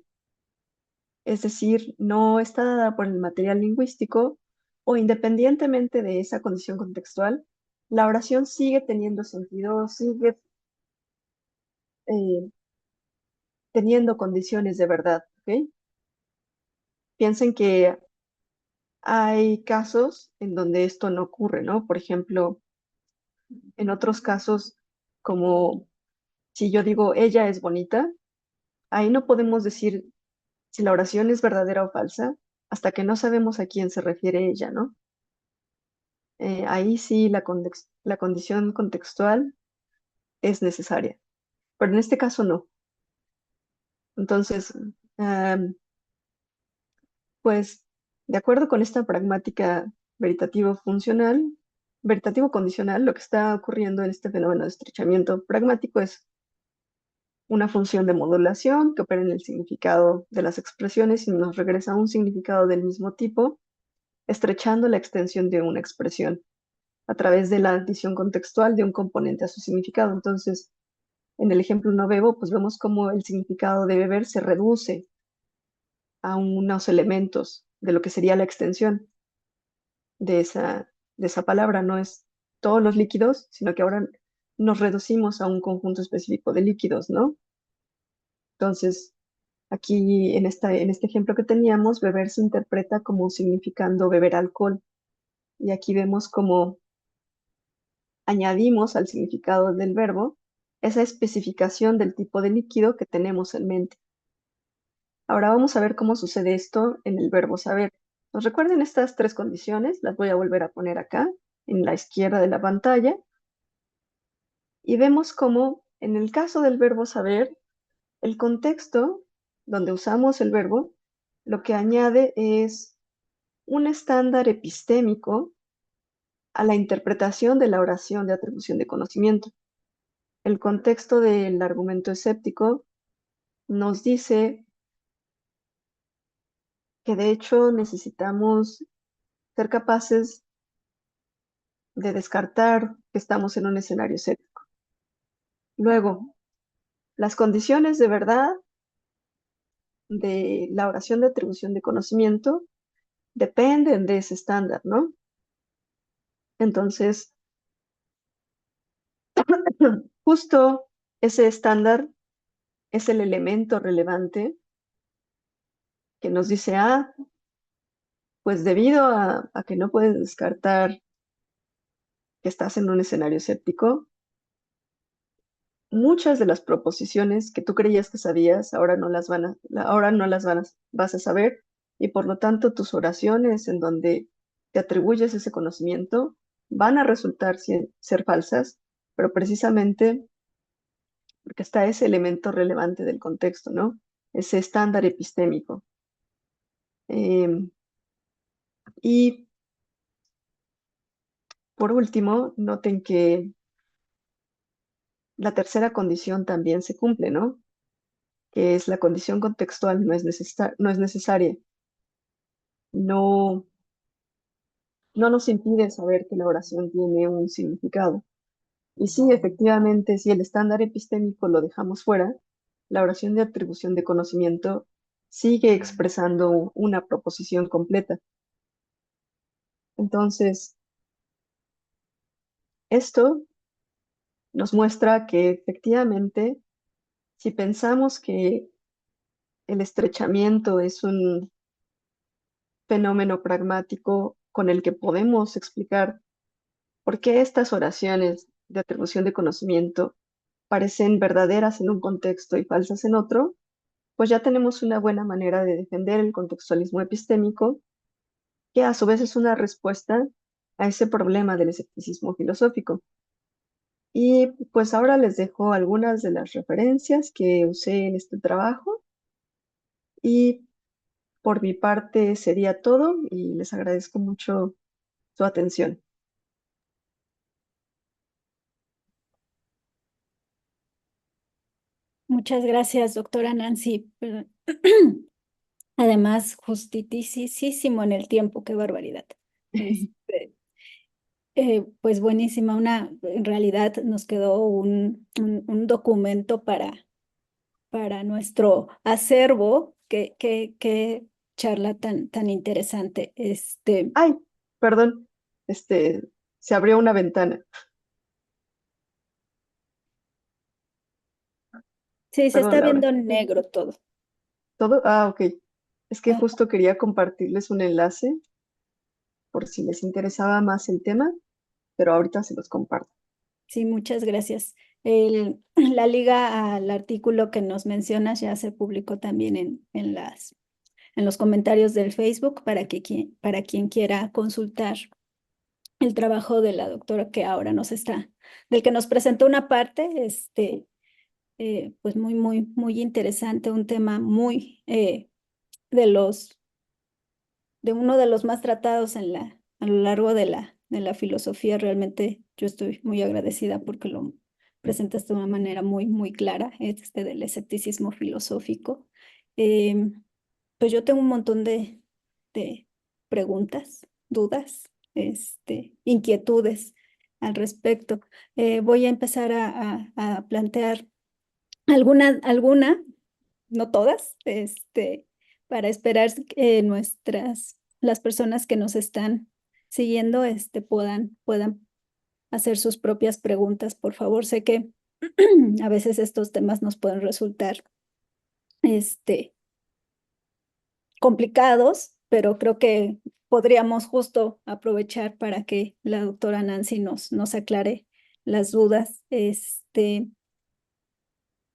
Es decir, no está dada por el material lingüístico o independientemente de esa condición contextual, la oración sigue teniendo sentido, sigue eh, teniendo condiciones de verdad, ¿ok? Piensen que hay casos en donde esto no ocurre, ¿no? Por ejemplo, en otros casos, como si yo digo ella es bonita, ahí no podemos decir si la oración es verdadera o falsa, hasta que no sabemos a quién se refiere ella, ¿no? Ahí sí la condición contextual es necesaria, pero en este caso no. Entonces, am, pues, de acuerdo con esta pragmática veritativo condicional, lo que está ocurriendo en este fenómeno de estrechamiento pragmático es una función de modulación que opera en el significado de las expresiones y nos regresa a un significado del mismo tipo, estrechando la extensión de una expresión a través de la adición contextual de un componente a su significado. Entonces, en el ejemplo no bebo, pues vemos cómo el significado de beber se reduce a unos elementos de lo que sería la extensión de esa palabra. No es todos los líquidos, sino que ahora nos reducimos a un conjunto específico de líquidos, ¿no? Entonces, aquí en este ejemplo que teníamos, beber se interpreta como significando beber alcohol. Y aquí vemos cómo añadimos al significado del verbo esa especificación del tipo de líquido que tenemos en mente. Ahora vamos a ver cómo sucede esto en el verbo saber. ¿Nos recuerden estas tres condiciones? Las voy a volver a poner acá, en la izquierda de la pantalla. Y vemos cómo, en el caso del verbo saber, el contexto donde usamos el verbo, lo que añade es un estándar epistémico a la interpretación de la oración de atribución de conocimiento. El contexto del argumento escéptico nos dice que de hecho necesitamos ser capaces de descartar que estamos en un escenario escéptico. Luego, las condiciones de verdad de la oración de atribución de conocimiento dependen de ese estándar, ¿no? Entonces, justo ese estándar es el elemento relevante que nos dice, pues debido a que no puedes descartar que estás en un escenario escéptico, muchas de las proposiciones que tú creías que sabías, ahora no vas a saber, y por lo tanto tus oraciones en donde te atribuyes ese conocimiento van a resultar ser falsas, pero precisamente porque está ese elemento relevante del contexto, ¿no? Ese estándar epistémico. Em, y por último, noten que la tercera condición también se cumple, ¿no? Que es la condición contextual no es necesaria. No, no nos impide saber que la oración tiene un significado. Y sí, efectivamente, si el estándar epistémico lo dejamos fuera, la oración de atribución de conocimiento sigue expresando una proposición completa. Entonces, esto nos muestra que efectivamente, si pensamos que el estrechamiento es un fenómeno pragmático con el que podemos explicar por qué estas oraciones de atribución de conocimiento parecen verdaderas en un contexto y falsas en otro, pues ya tenemos una buena manera de defender el contextualismo epistémico, que a su vez es una respuesta a ese problema del escepticismo filosófico. Y pues ahora les dejo algunas de las referencias que usé en este trabajo y por mi parte sería todo y les agradezco mucho su atención. Muchas gracias, doctora Nancy. Además, justitísimo en el tiempo, qué barbaridad. Este, pues buenísima, en realidad nos quedó un documento para nuestro acervo. Qué charla tan interesante. Ay, perdón, se abrió una ventana. Sí, se Perdón, está Laura. viendo negro todo. ¿Todo? Ah, ok. Es que Ah, justo quería compartirles un enlace por si les interesaba más el tema, pero ahorita se los comparto. sí, muchas gracias. La liga al artículo que nos mencionas ya se publicó también en las en los comentarios del Facebook para quien quiera consultar el trabajo de la doctora que ahora del que nos presentó una parte, pues muy interesante, un tema muy de uno de los más tratados a lo largo de la filosofía. Realmente yo estoy muy agradecida porque lo presentaste de una manera muy clara, del escepticismo filosófico. Pues yo tengo un montón de preguntas, dudas, inquietudes al respecto. Voy a empezar a plantear alguna, no todas, para esperar que las personas que nos están siguiendo, puedan hacer sus propias preguntas. Por favor, sé que a veces estos temas nos pueden resultar, este, complicados, pero creo que podríamos justo aprovechar para que la doctora Nancy nos aclare las dudas.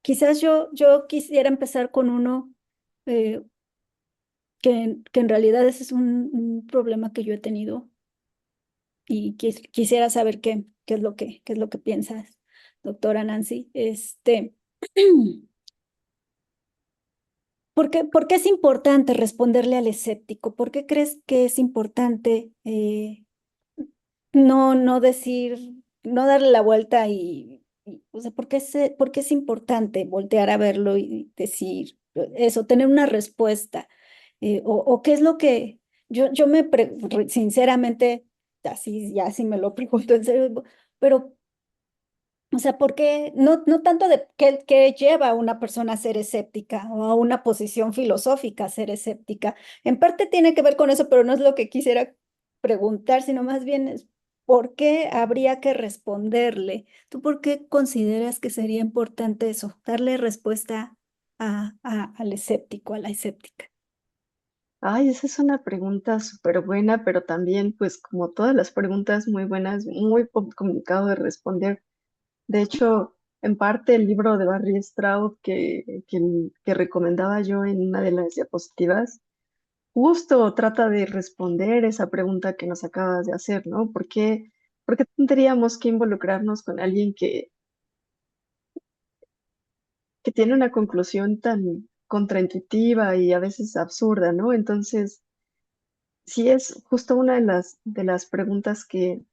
Quizás yo quisiera empezar con uno eh, que en realidad ese es un problema que yo he tenido y quisiera saber qué es lo que piensas, doctora Nancy. ¿Por qué es importante responderle al escéptico? ¿Por qué crees que es importante no decir, no darle la vuelta o sea, por qué es importante voltear a verlo y decir eso, tener una respuesta? O qué es lo que sinceramente, así ya sí me lo pregunto en serio, pero, o sea, ¿por qué? No tanto de qué lleva a una persona a ser escéptica o a una posición filosófica a ser escéptica. En parte tiene que ver con eso, pero no es lo que quisiera preguntar, sino más bien es ¿por qué habría que responderle? ¿Tú por qué consideras que sería importante eso, darle respuesta al escéptico, a la escéptica? Ay, esa es una pregunta súper buena, pero también, pues como todas las preguntas muy buenas, muy complicado de responder. De hecho, en parte el libro de Barry Stroud que recomendaba yo en una de las diapositivas, justo trata de responder esa pregunta que nos acabas de hacer, ¿no? ¿Por qué tendríamos que involucrarnos con alguien que tiene una conclusión tan contraintuitiva y a veces absurda, ¿no? Entonces, sí es justo una de las preguntas que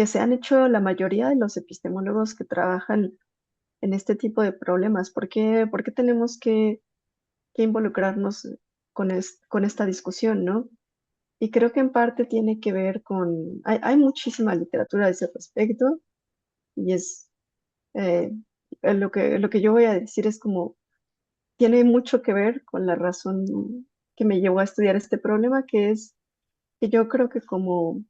se han hecho la mayoría de los epistemólogos que trabajan en este tipo de problemas. ¿Por qué tenemos que involucrarnos con esta discusión, ¿no? Y creo que en parte tiene que ver hay muchísima literatura a ese respecto y eh, lo que yo voy a decir es como, tiene mucho que ver con la razón que me llevó a estudiar este problema, que es que yo creo que como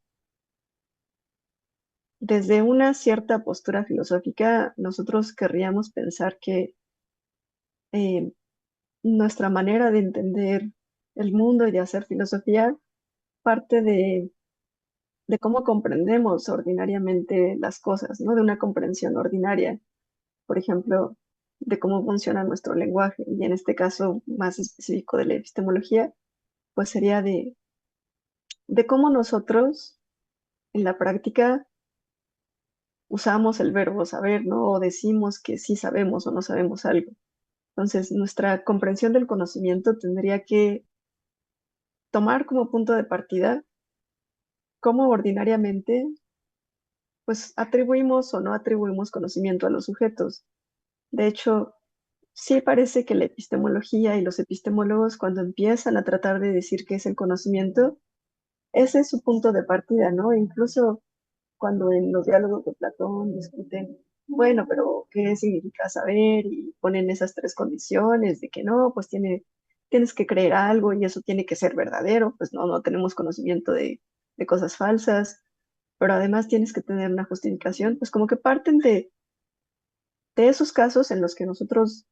desde una cierta postura filosófica, nosotros querríamos pensar que eh, nuestra manera de entender el mundo y de hacer filosofía parte de cómo comprendemos ordinariamente las cosas, ¿no? De una comprensión ordinaria, por ejemplo, de cómo funciona nuestro lenguaje, y en este caso más específico de la epistemología, pues sería de cómo nosotros en la práctica usamos el verbo saber, ¿no? O decimos que sí sabemos o no sabemos algo. Entonces, nuestra comprensión del conocimiento tendría que tomar como punto de partida cómo ordinariamente, pues, atribuimos o no atribuimos conocimiento a los sujetos. De hecho, sí parece que la epistemología y los epistemólogos, cuando empiezan a tratar de decir qué es el conocimiento, ese es su punto de partida, ¿no? Incluso cuando en los diálogos de Platón discuten, bueno, pero ¿qué significa saber? Y ponen esas tres condiciones de que no, pues tienes que creer algo y eso tiene que ser verdadero, pues no tenemos conocimiento de cosas falsas, pero además tienes que tener una justificación, pues como que parten de esos casos en los que nosotros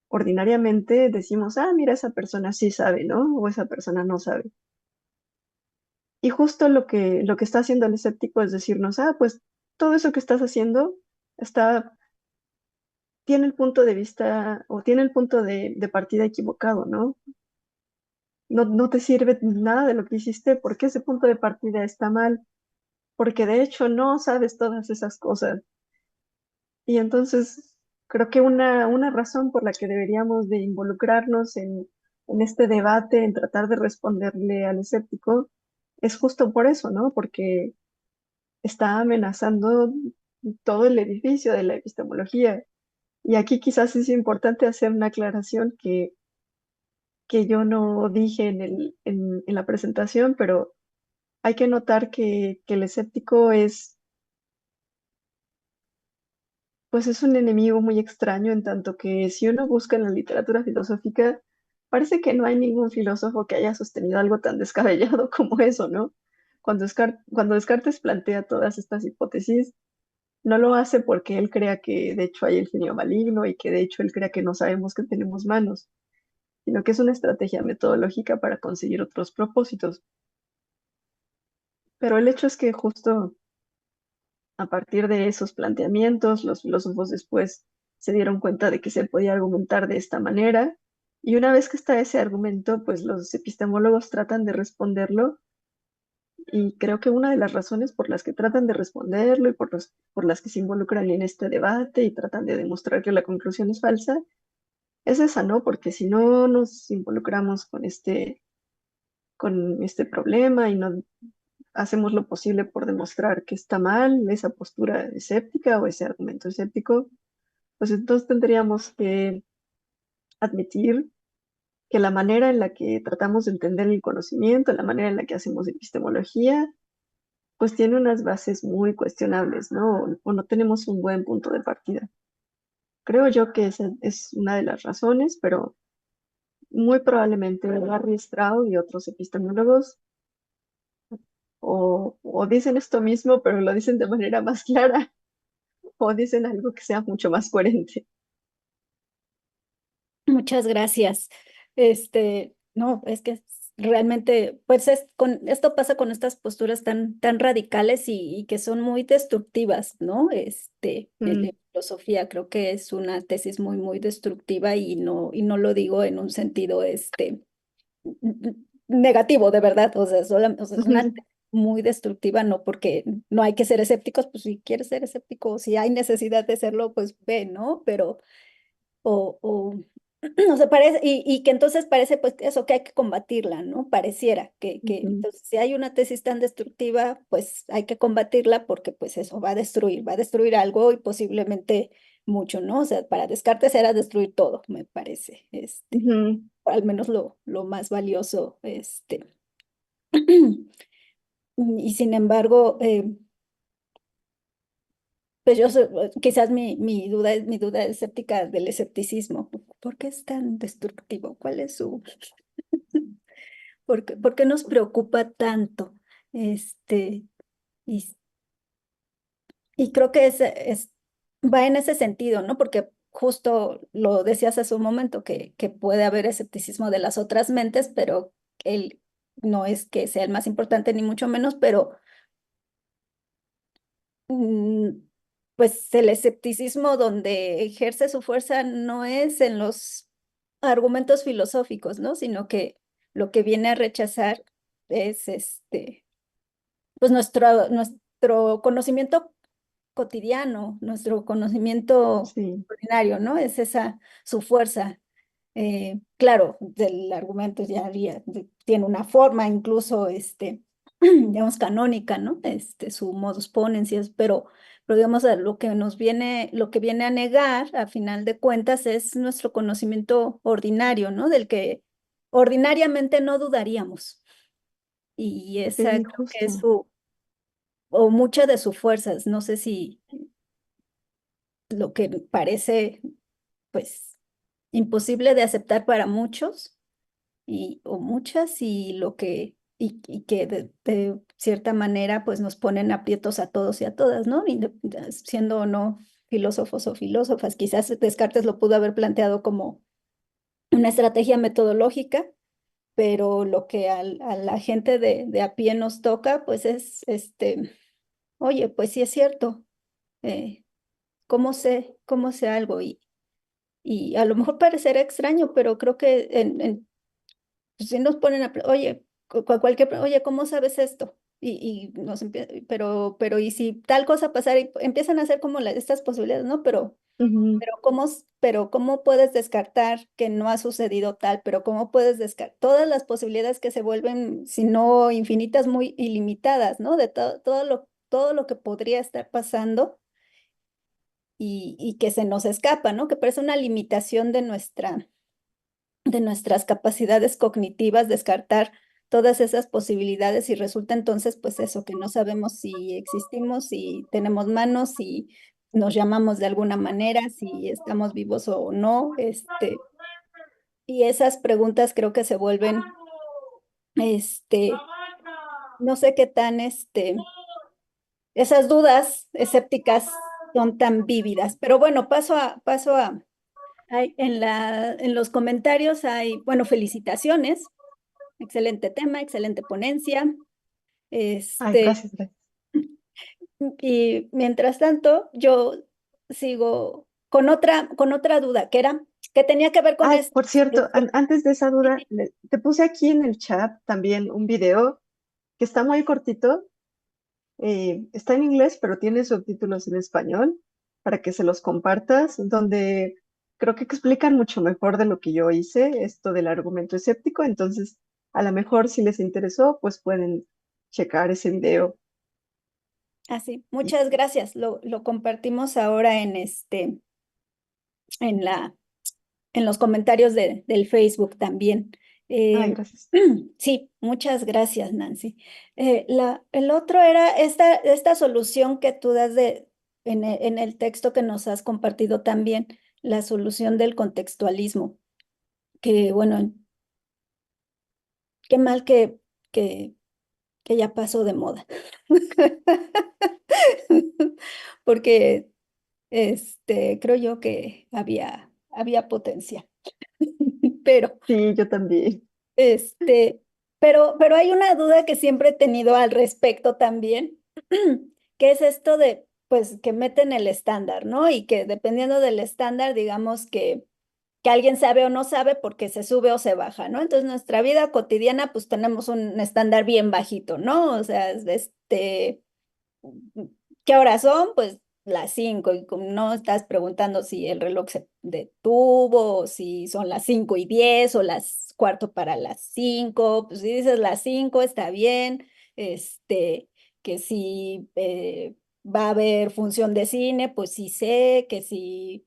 ordinariamente decimos, ah, mira, esa persona sí sabe, ¿no? O esa persona no sabe. Y justo lo que está haciendo el escéptico es decirnos, ah, pues todo eso que estás haciendo está, tiene el punto de vista o tiene el punto de partida equivocado, ¿no? no te sirve nada de lo que hiciste porque ese punto de partida está mal, porque de hecho no sabes todas esas cosas. Y entonces creo que una razón por la que deberíamos de involucrarnos en este debate, en tratar de responderle al escéptico, es justo por eso, ¿no? Porque está amenazando todo el edificio de la epistemología. Y aquí quizás es importante hacer una aclaración que yo no dije en la presentación, pero hay que notar que el escéptico es, pues es un enemigo muy extraño en tanto que si uno busca en la literatura filosófica, parece que no hay ningún filósofo que haya sostenido algo tan descabellado como eso, ¿no? Cuando Descartes plantea todas estas hipótesis, no lo hace porque él crea que de hecho hay el genio maligno y que de hecho él crea que no sabemos que tenemos manos, sino que es una estrategia metodológica para conseguir otros propósitos. Pero el hecho es que justo a partir de esos planteamientos, los filósofos después se dieron cuenta de que se podía argumentar de esta manera, y una vez que está ese argumento, pues los epistemólogos tratan de responderlo, y creo que una de las razones por las que tratan de responderlo y por las que se involucran en este debate y tratan de demostrar que la conclusión es falsa, es esa, ¿no? Porque si no nos involucramos con este problema y no hacemos lo posible por demostrar que está mal esa postura escéptica o ese argumento escéptico, pues entonces tendríamos que admitir que la manera en la que tratamos de entender el conocimiento, la manera en la que hacemos epistemología, pues tiene unas bases muy cuestionables, ¿no? O no tenemos un buen punto de partida. Creo yo que esa es una de las razones, pero muy probablemente Barry Straub y otros epistemólogos o dicen esto mismo, pero lo dicen de manera más clara, o dicen algo que sea mucho más coherente. Muchas gracias. No, es que realmente, pues esto pasa con estas posturas tan radicales y que son muy destructivas, ¿no? Mm, En filosofía creo que es una tesis muy destructiva y no lo digo en un sentido, negativo, de verdad. O sea, es una ujú, tesis muy destructiva, no porque no hay que ser escépticos, pues si quieres ser escéptico, si hay necesidad de serlo, pues ve, ¿no? Pero o no sé, parece, y que entonces parece pues eso, que hay que combatirla, ¿no? Pareciera que ujú, entonces si hay una tesis tan destructiva, pues hay que combatirla porque pues eso va a destruir algo y posiblemente mucho, ¿no? O sea, para Descartes era destruir todo, me parece, ujú. al menos lo más valioso, y sin embargo, pues quizás mi duda escéptica del escepticismo. ¿Por qué es tan destructivo? ¿Cuál es su, por qué nos preocupa tanto? Este, y, y creo que va en ese sentido, ¿no? Porque justo lo decías hace un momento, que puede haber escepticismo de las otras mentes, pero él no es que sea el más importante ni mucho menos, pero mm, pues el escepticismo donde ejerce su fuerza no es en los argumentos filosóficos, ¿no? Sino que lo que viene a rechazar es pues nuestro conocimiento cotidiano, nuestro conocimiento Sí, ordinario, ¿no? Es esa su fuerza. Claro, el argumento tiene una forma incluso, digamos, canónica, ¿no? Su modus ponens, pero digamos, lo que viene a negar, a final de cuentas, es nuestro conocimiento ordinario, ¿no? Del que ordinariamente no dudaríamos. Y esa sí, creo que es justo. o muchas de sus fuerzas, no sé si lo que parece, pues, imposible de aceptar para muchos o muchas y que de cierta manera pues nos ponen aprietos a todos y a todas, ¿no? Siendo o no filósofos o filósofas, quizás Descartes lo pudo haber planteado como una estrategia metodológica, pero lo que a la gente de a pie nos toca pues es, oye, pues sí es cierto, eh, cómo sé algo? Y a lo mejor parecerá extraño, pero creo que pues sí nos ponen oye, cualquier, oye, ¿cómo sabes esto? Y pero y si tal cosa pasara y empiezan a hacer como estas posibilidades, ¿no? Ujú. Pero ¿cómo puedes descartar que no ha sucedido tal? Pero ¿cómo puedes descartar todas las posibilidades que se vuelven, si no infinitas, muy ilimitadas, ¿no? De todo lo que podría estar pasando y que se nos escapa, ¿no? Que parece una limitación de nuestras capacidades cognitivas, descartar todas esas posibilidades y resulta entonces, pues eso, que no sabemos si existimos, si tenemos manos, si nos llamamos de alguna manera, si estamos vivos o no, y esas preguntas creo que se vuelven, este, no sé qué tan, esas dudas escépticas son tan vívidas, pero bueno, en los comentarios hay, bueno, felicitaciones. Excelente tema, excelente ponencia. Ay, Este, gracias, gracias. y mientras tanto, yo sigo con otra duda, que tenía que ver con Ay, esto. por cierto, antes de esa duda, te puse aquí en el chat también un video que está muy cortito. Está en inglés, pero tiene subtítulos en español para que se los compartas, donde creo que explican mucho mejor de lo que yo hice, esto del argumento escéptico. Entonces, a lo mejor si les interesó, pues pueden checar ese video. Así, Y- muchas gracias. Lo compartimos ahora en la, en los comentarios del Facebook también. Ay, Eh, gracias. sí, muchas gracias, Nancy. El otro era esta solución que tú das en el texto que nos has compartido también, la solución del contextualismo, que bueno, qué mal que, que ya pasó de moda. Porque creo yo que había potencia. Pero Sí, yo también. Este, pero hay una duda que siempre he tenido al respecto también, que es esto de, pues, que meten el estándar, ¿no? Y que dependiendo del estándar, digamos que alguien sabe o no sabe porque se sube o se baja, ¿no? Entonces, nuestra vida cotidiana, pues, tenemos un estándar bien bajito, ¿no? O sea, ¿qué horas son? Pues las 5 y como no estás preguntando si el reloj se detuvo, o si son las 5:10 o las cuarto para las 5, pues si dices las 5 está bien, que si va a haber función de cine, pues sí sé, que si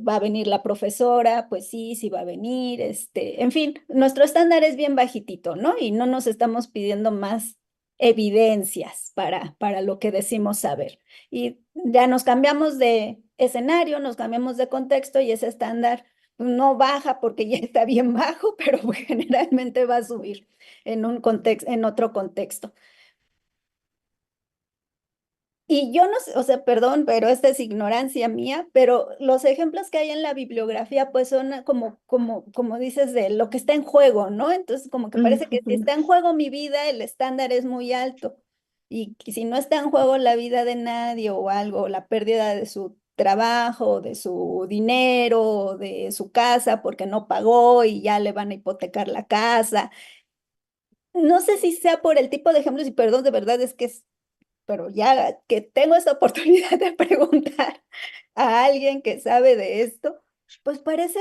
va a venir la profesora, pues sí, sí va a venir, en fin, nuestro estándar es bien bajitito, ¿no? Y no nos estamos pidiendo más evidencias para lo que decimos saber. Y ya nos cambiamos de escenario, nos cambiamos de contexto y ese estándar no baja porque ya está bien bajo, pero generalmente va a subir en otro contexto. Y yo no sé, o sea, perdón, pero esta es ignorancia mía, pero los ejemplos que hay en la bibliografía, pues son como dices, de lo que está en juego, ¿no? Entonces, como que parece que si Ujú. está en juego mi vida, el estándar es muy alto. Y que si no está en juego la vida de nadie o algo, la pérdida de su trabajo, de su dinero, de su casa porque no pagó y ya le van a hipotecar la casa. No sé si sea por el tipo de ejemplos, y perdón, de verdad es que pero ya que tengo esta oportunidad de preguntar a alguien que sabe de esto, pues parece,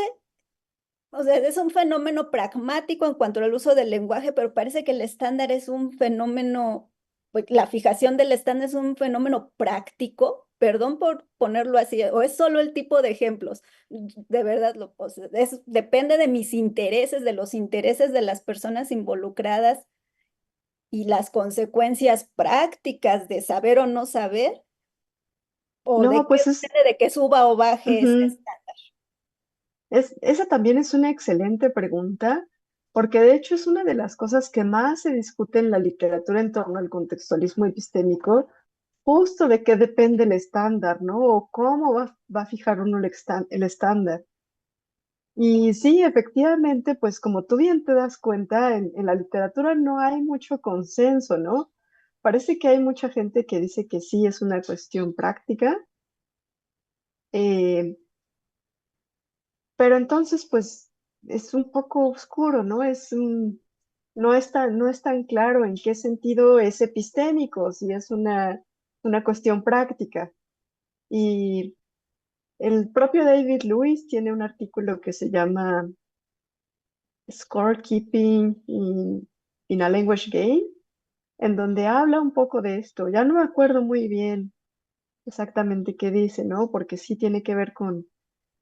o sea, es un fenómeno pragmático en cuanto al uso del lenguaje, pero parece que el estándar es un fenómeno, pues la fijación del estándar es un fenómeno práctico, perdón por ponerlo así, o es solo el tipo de ejemplos. De verdad, o sea, depende de mis intereses, de los intereses de las personas involucradas y las consecuencias prácticas de saber o no saber, o de No, qué pues depende de que suba o baje ujú. Esa también es una excelente pregunta, porque de hecho es una de las cosas que más se discute en la literatura en torno al contextualismo epistémico, justo de qué depende el estándar, ¿no? O cómo va a fijar uno el estándar. Y sí, efectivamente, pues como tú bien te das cuenta, en la literatura no hay mucho consenso, ¿no? Parece que hay mucha gente que dice que sí es una cuestión práctica, eh, pero entonces, pues es un poco oscuro, ¿no? No es tan claro en qué sentido es epistémico, si es una cuestión práctica. Y el propio David Lewis tiene un artículo que se llama Scorekeeping in a Language Game, en donde habla un poco de esto. Ya no me acuerdo muy bien exactamente qué dice, ¿no? Porque sí tiene que ver con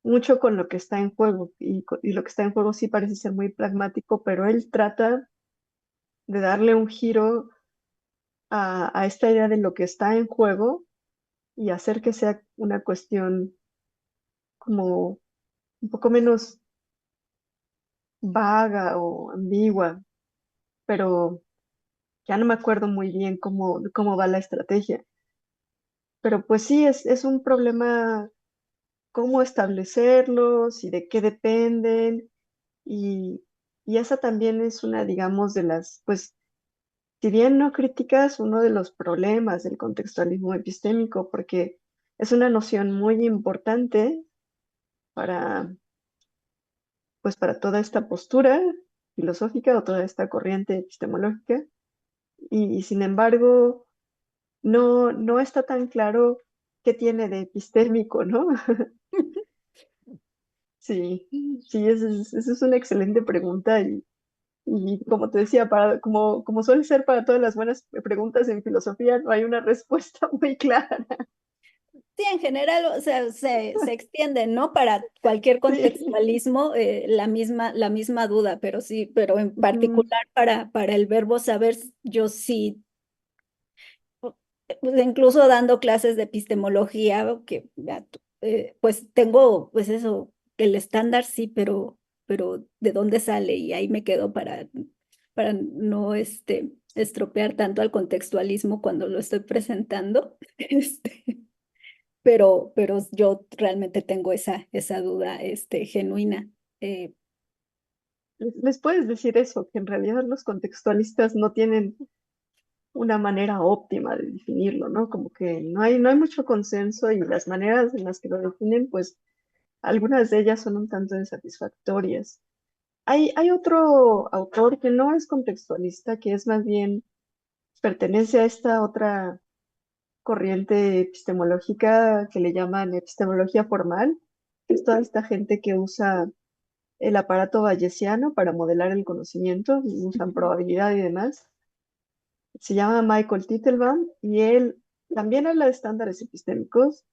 mucho con lo que está en juego y lo que está en juego sí parece ser muy pragmático, pero él trata de darle un giro a esta idea de lo que está en juego y hacer que sea una cuestión como un poco menos vaga o ambigua, pero ya no me acuerdo muy bien cómo va la estrategia. Pero pues sí, es un problema cómo establecerlos y de qué dependen. Y, y esa también es una, digamos, de las, pues, si bien no críticas, uno de los problemas del contextualismo epistémico, porque es una noción muy importante para, pues, para toda esta postura filosófica o toda esta corriente epistemológica. Y sin embargo, no está tan claro qué tiene de epistémico, ¿no? Sí, sí, esa es una excelente pregunta y como te decía, como suele ser para todas las buenas preguntas en filosofía, no hay una respuesta muy clara. Sí, en general, o sea, se extiende, ¿no? Para cualquier Sí. contextualismo, la misma duda, pero sí, pero en Ujú. particular para el verbo saber, yo sí, pues, incluso dando clases de epistemología, que pues tengo, pues eso, el estándar sí, pero ¿de dónde sale? Y ahí me quedo para no estropear tanto al contextualismo cuando lo estoy presentando. Pero yo realmente tengo esa duda genuina. Eh, Les puedes decir eso, que en realidad los contextualistas no tienen una manera óptima de definirlo, ¿no? Como que no hay mucho consenso y las maneras en las que lo definen, pues algunas de ellas son un tanto insatisfactorias. Hay otro autor que no es contextualista, que es más bien, pertenece a esta otra corriente epistemológica que le llaman epistemología formal, que es toda esta gente que usa el aparato bayesiano para modelar el conocimiento, y usan probabilidad y demás. Se llama Michael Titelbaum y él también habla de estándares epistémicos,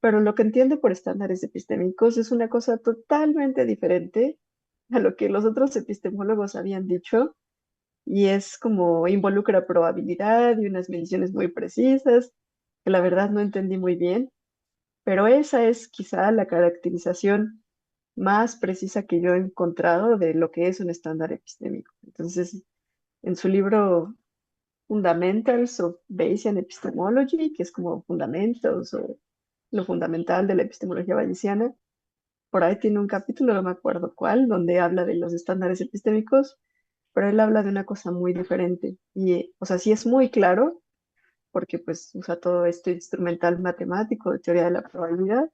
pero lo que entiende por estándares epistémicos es una cosa totalmente diferente a lo que los otros epistemólogos habían dicho, y es como involucra probabilidad y unas mediciones muy precisas, que la verdad no entendí muy bien, pero esa es quizá la caracterización más precisa que yo he encontrado de lo que es un estándar epistémico. Entonces, en su libro Fundamentals of Bayesian Epistemology, que es como fundamentos o lo fundamental de la epistemología bayesiana, por ahí tiene un capítulo, no me acuerdo cuál, donde habla de los estándares epistémicos, pero él habla de una cosa muy diferente. Y, o sea, sí es muy claro, porque pues usa todo este instrumental matemático de teoría de la probabilidad,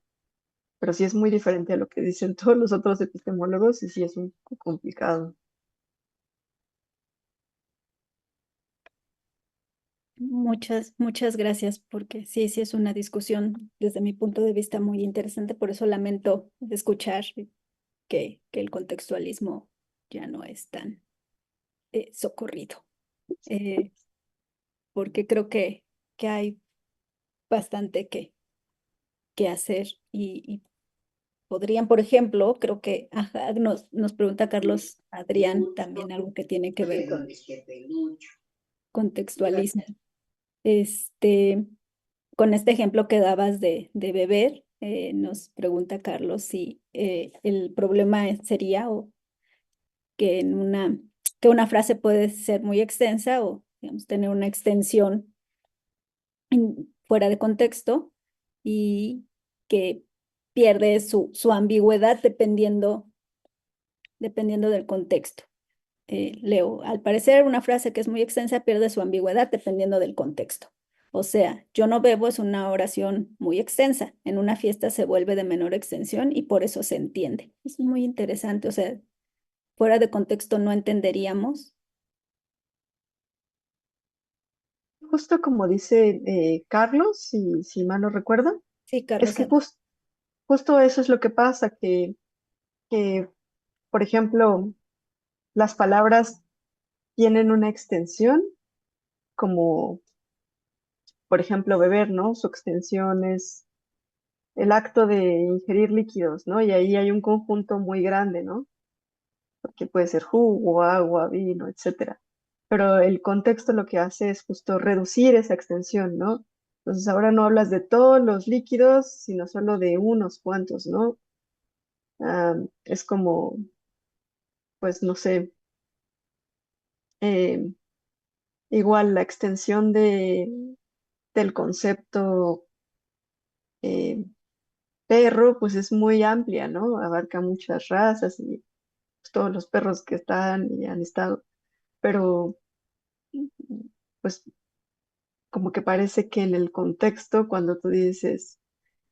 pero sí es muy diferente a lo que dicen todos los otros epistemólogos y sí es un poco complicado. muchas gracias, porque sí es una discusión desde mi punto de vista muy interesante, por eso lamento escuchar que el contextualismo ya no es tan socorrido, eh, porque creo que hay bastante que hacer y podrían, por ejemplo, creo que ajá, nos pregunta Carlos Adrián también algo que tiene que ver con contextualismo. Este, con este ejemplo que dabas de beber, nos pregunta Carlos si el problema sería o que que una frase puede ser muy extensa o digamos, tener una extensión fuera de contexto y que pierde su ambigüedad dependiendo del contexto. Leo, al parecer una frase que es muy extensa pierde su ambigüedad dependiendo del contexto. O sea, yo no bebo es una oración muy extensa. En una fiesta se vuelve de menor extensión y por eso se entiende. Es muy interesante. O sea, fuera de contexto no entenderíamos. Justo como dice Carlos, si mal no recuerdo, Sí, es Carlos. que justo eso es lo que pasa, que, por ejemplo, las palabras tienen una extensión, como por ejemplo beber, ¿no? Su extensión es el acto de ingerir líquidos, ¿no? Y ahí hay un conjunto muy grande, ¿no? Porque puede ser jugo, agua, vino, etcétera. Pero el contexto lo que hace es justo reducir esa extensión, ¿no? Entonces ahora no hablas de todos los líquidos, sino solo de unos cuantos, ¿no? Es como, pues no sé, eh, igual la extensión del concepto eh, perro, pues es muy amplia, ¿no? Abarca muchas razas y pues, todos los perros que están y han estado, pero pues como que parece que en el contexto, cuando tú dices,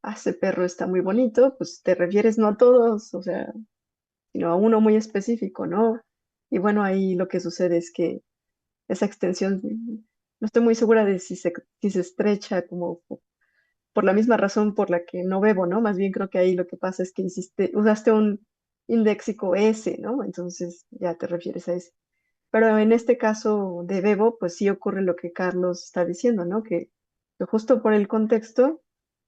ah, ese perro está muy bonito, pues te refieres no a todos, o sea, sino a uno muy específico, ¿no? Y bueno, ahí lo que sucede es que esa extensión, no estoy muy segura de si se estrecha como por la misma razón por la que no bebo, ¿no? Más bien creo que ahí lo que pasa es que usaste un indéxico S, ¿no? Entonces ya te refieres a ese. Pero en este caso de bebo, pues sí ocurre lo que Carlos está diciendo, ¿no? Que justo por el contexto,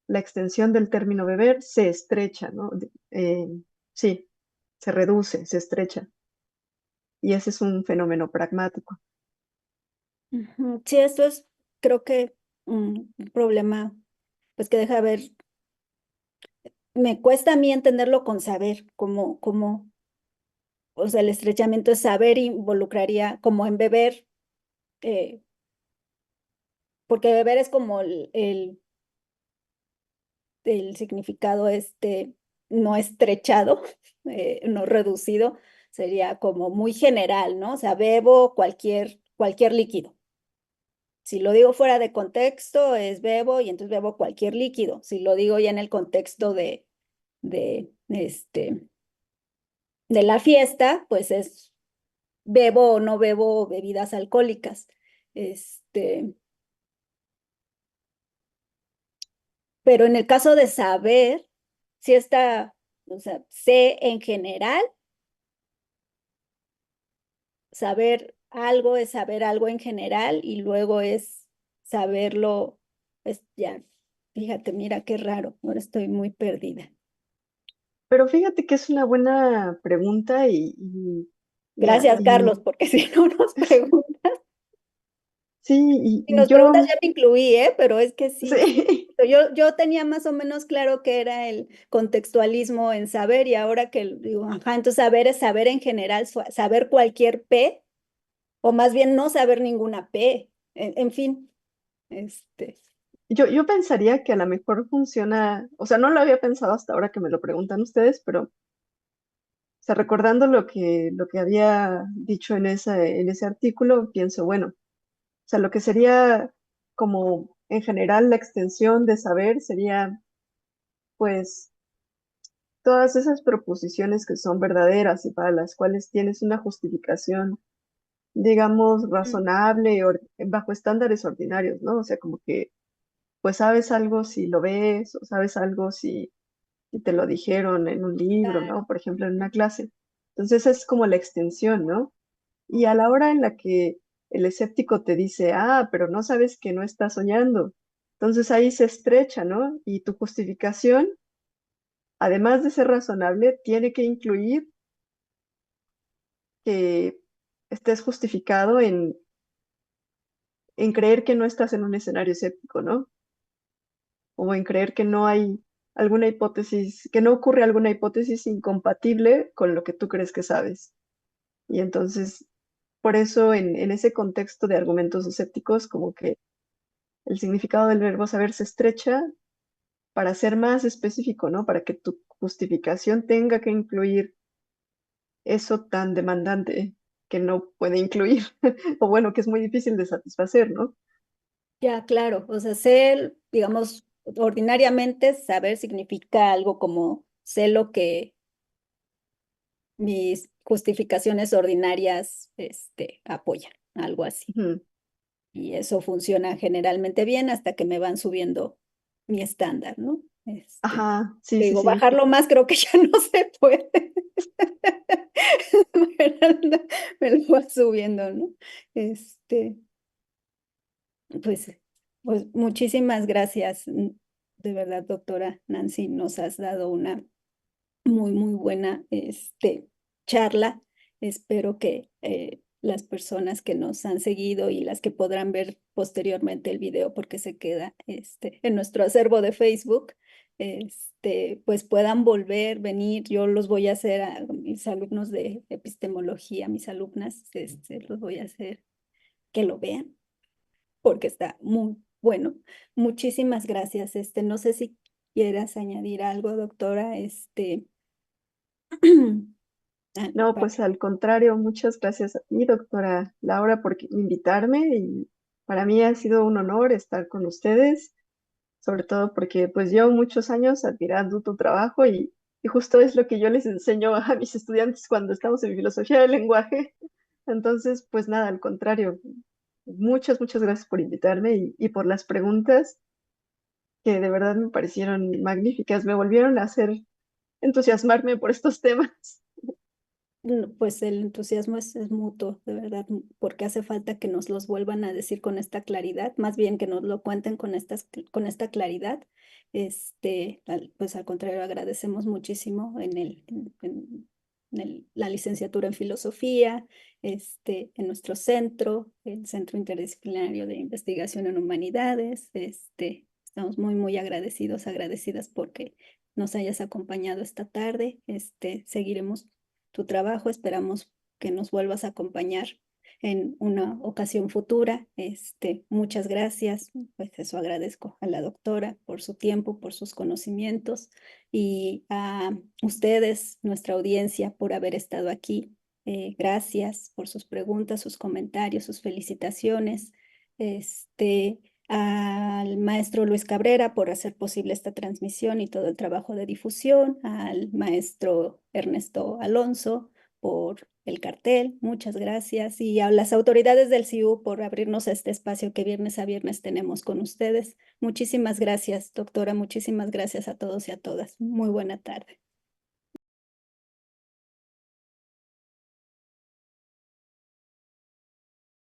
la extensión del término beber se estrecha, ¿no? Sí, se reduce, se estrecha. Y ese es un fenómeno pragmático. Ujú. Sí, esto es, creo que un problema, pues que deja ver, me cuesta a mí entenderlo con saber, o sea, el estrechamiento de saber involucraría como en beber, eh, porque beber es como el significado no estrechado, no reducido, sería como muy general, ¿no? O sea, bebo cualquier líquido. Si lo digo fuera de contexto, es bebo y entonces bebo cualquier líquido. Si lo digo ya en el contexto de, este, de la fiesta, pues es bebo o no bebo bebidas alcohólicas. Este, pero en el caso de saber, si está, o sea, sé en general, saber algo en general y luego es saberlo, es ya, fíjate, mira qué raro, ahora estoy muy perdida. Pero fíjate que es una buena pregunta Gracias, y Carlos, porque si no nos preguntas, sí, si nos yo, preguntas ya me incluí, ¿eh? Pero es que sí, sí. sí, Yo tenía más o menos claro que era el contextualismo en saber y ahora que digo, ajá, entonces saber es saber en general, saber cualquier P, o más bien no saber ninguna P. En fin, este, yo pensaría que a lo mejor funciona, o sea, no lo había pensado hasta ahora que me lo preguntan ustedes, pero, o sea, recordando lo que había dicho en ese artículo, pienso, bueno, o sea, lo que sería como en general la extensión de saber sería, pues, todas esas proposiciones que son verdaderas y para las cuales tienes una justificación, digamos, razonable, bajo estándares ordinarios, ¿no? O sea, como que, pues, sabes algo si lo ves o sabes algo si te lo dijeron en un libro, ¿no? Por ejemplo, en una clase. Entonces es como la extensión, ¿no? Y a la hora en la que el escéptico te dice, ah, pero no sabes que no estás soñando, entonces ahí se estrecha, ¿no? Y tu justificación, además de ser razonable, tiene que incluir que estés justificado en creer que no estás en un escenario escéptico, ¿no? O en creer que no hay alguna hipótesis, que no ocurre alguna hipótesis incompatible con lo que tú crees que sabes. Y entonces, por eso en ese contexto de argumentos escépticos, como que el significado del verbo saber se estrecha para ser más específico, ¿no? Para que tu justificación tenga que incluir eso tan demandante que no puede incluir, o bueno, que es muy difícil de satisfacer, ¿no? ya, claro, o sea, ser, digamos, ordinariamente saber significa algo como sé lo que mis justificaciones ordinarias apoyan, algo así. Ujú. Y eso funciona generalmente bien hasta que me van subiendo mi estándar, ¿no? Ajá, sí, sí, Digo, sí. bajarlo más creo que ya no se puede. Pero me lo va subiendo, ¿no? Este, pues, pues muchísimas gracias. De verdad, doctora Nancy, nos has dado una muy buena charla. Espero que las personas que nos han seguido y las que podrán ver posteriormente el video porque se queda en nuestro acervo de Facebook, pues puedan volver, venir. Yo los voy a hacer a mis alumnos de epistemología, mis alumnas, los voy a hacer que lo vean porque está muy bueno. Muchísimas gracias. No sé si quieras añadir algo, doctora. No, Pa- pues al contrario, muchas gracias a ti, doctora Laura, por invitarme y para mí ha sido un honor estar con ustedes, sobre todo porque pues llevo muchos años admirando tu trabajo y justo es lo que yo les enseño a mis estudiantes cuando estamos en filosofía del lenguaje. Entonces, pues nada, al contrario, muchas gracias por invitarme y por las preguntas que de verdad me parecieron magníficas, me volvieron a hacer entusiasmarme por estos temas. Pues el entusiasmo es mutuo, de verdad, porque hace falta que nos los vuelvan a decir con esta claridad, más bien que nos lo cuenten con esta claridad. Pues al contrario, agradecemos muchísimo la licenciatura en filosofía, en nuestro centro, el Centro Interdisciplinario de Investigación en Humanidades. Estamos muy agradecidas porque nos hayas acompañado esta tarde. Seguiremos tu trabajo. Esperamos que nos vuelvas a acompañar en una ocasión futura. Muchas gracias. Pues eso agradezco a la doctora por su tiempo, por sus conocimientos y a ustedes, nuestra audiencia, por haber estado aquí. Gracias por sus preguntas, sus comentarios, sus felicitaciones. Al maestro Luis Cabrera por hacer posible esta transmisión y todo el trabajo de difusión, al maestro Ernesto Alonso por el cartel, muchas gracias, y a las autoridades del CIU por abrirnos este espacio que viernes a viernes tenemos con ustedes. Muchísimas gracias, doctora, muchísimas gracias a todos y a todas. Muy buena tarde.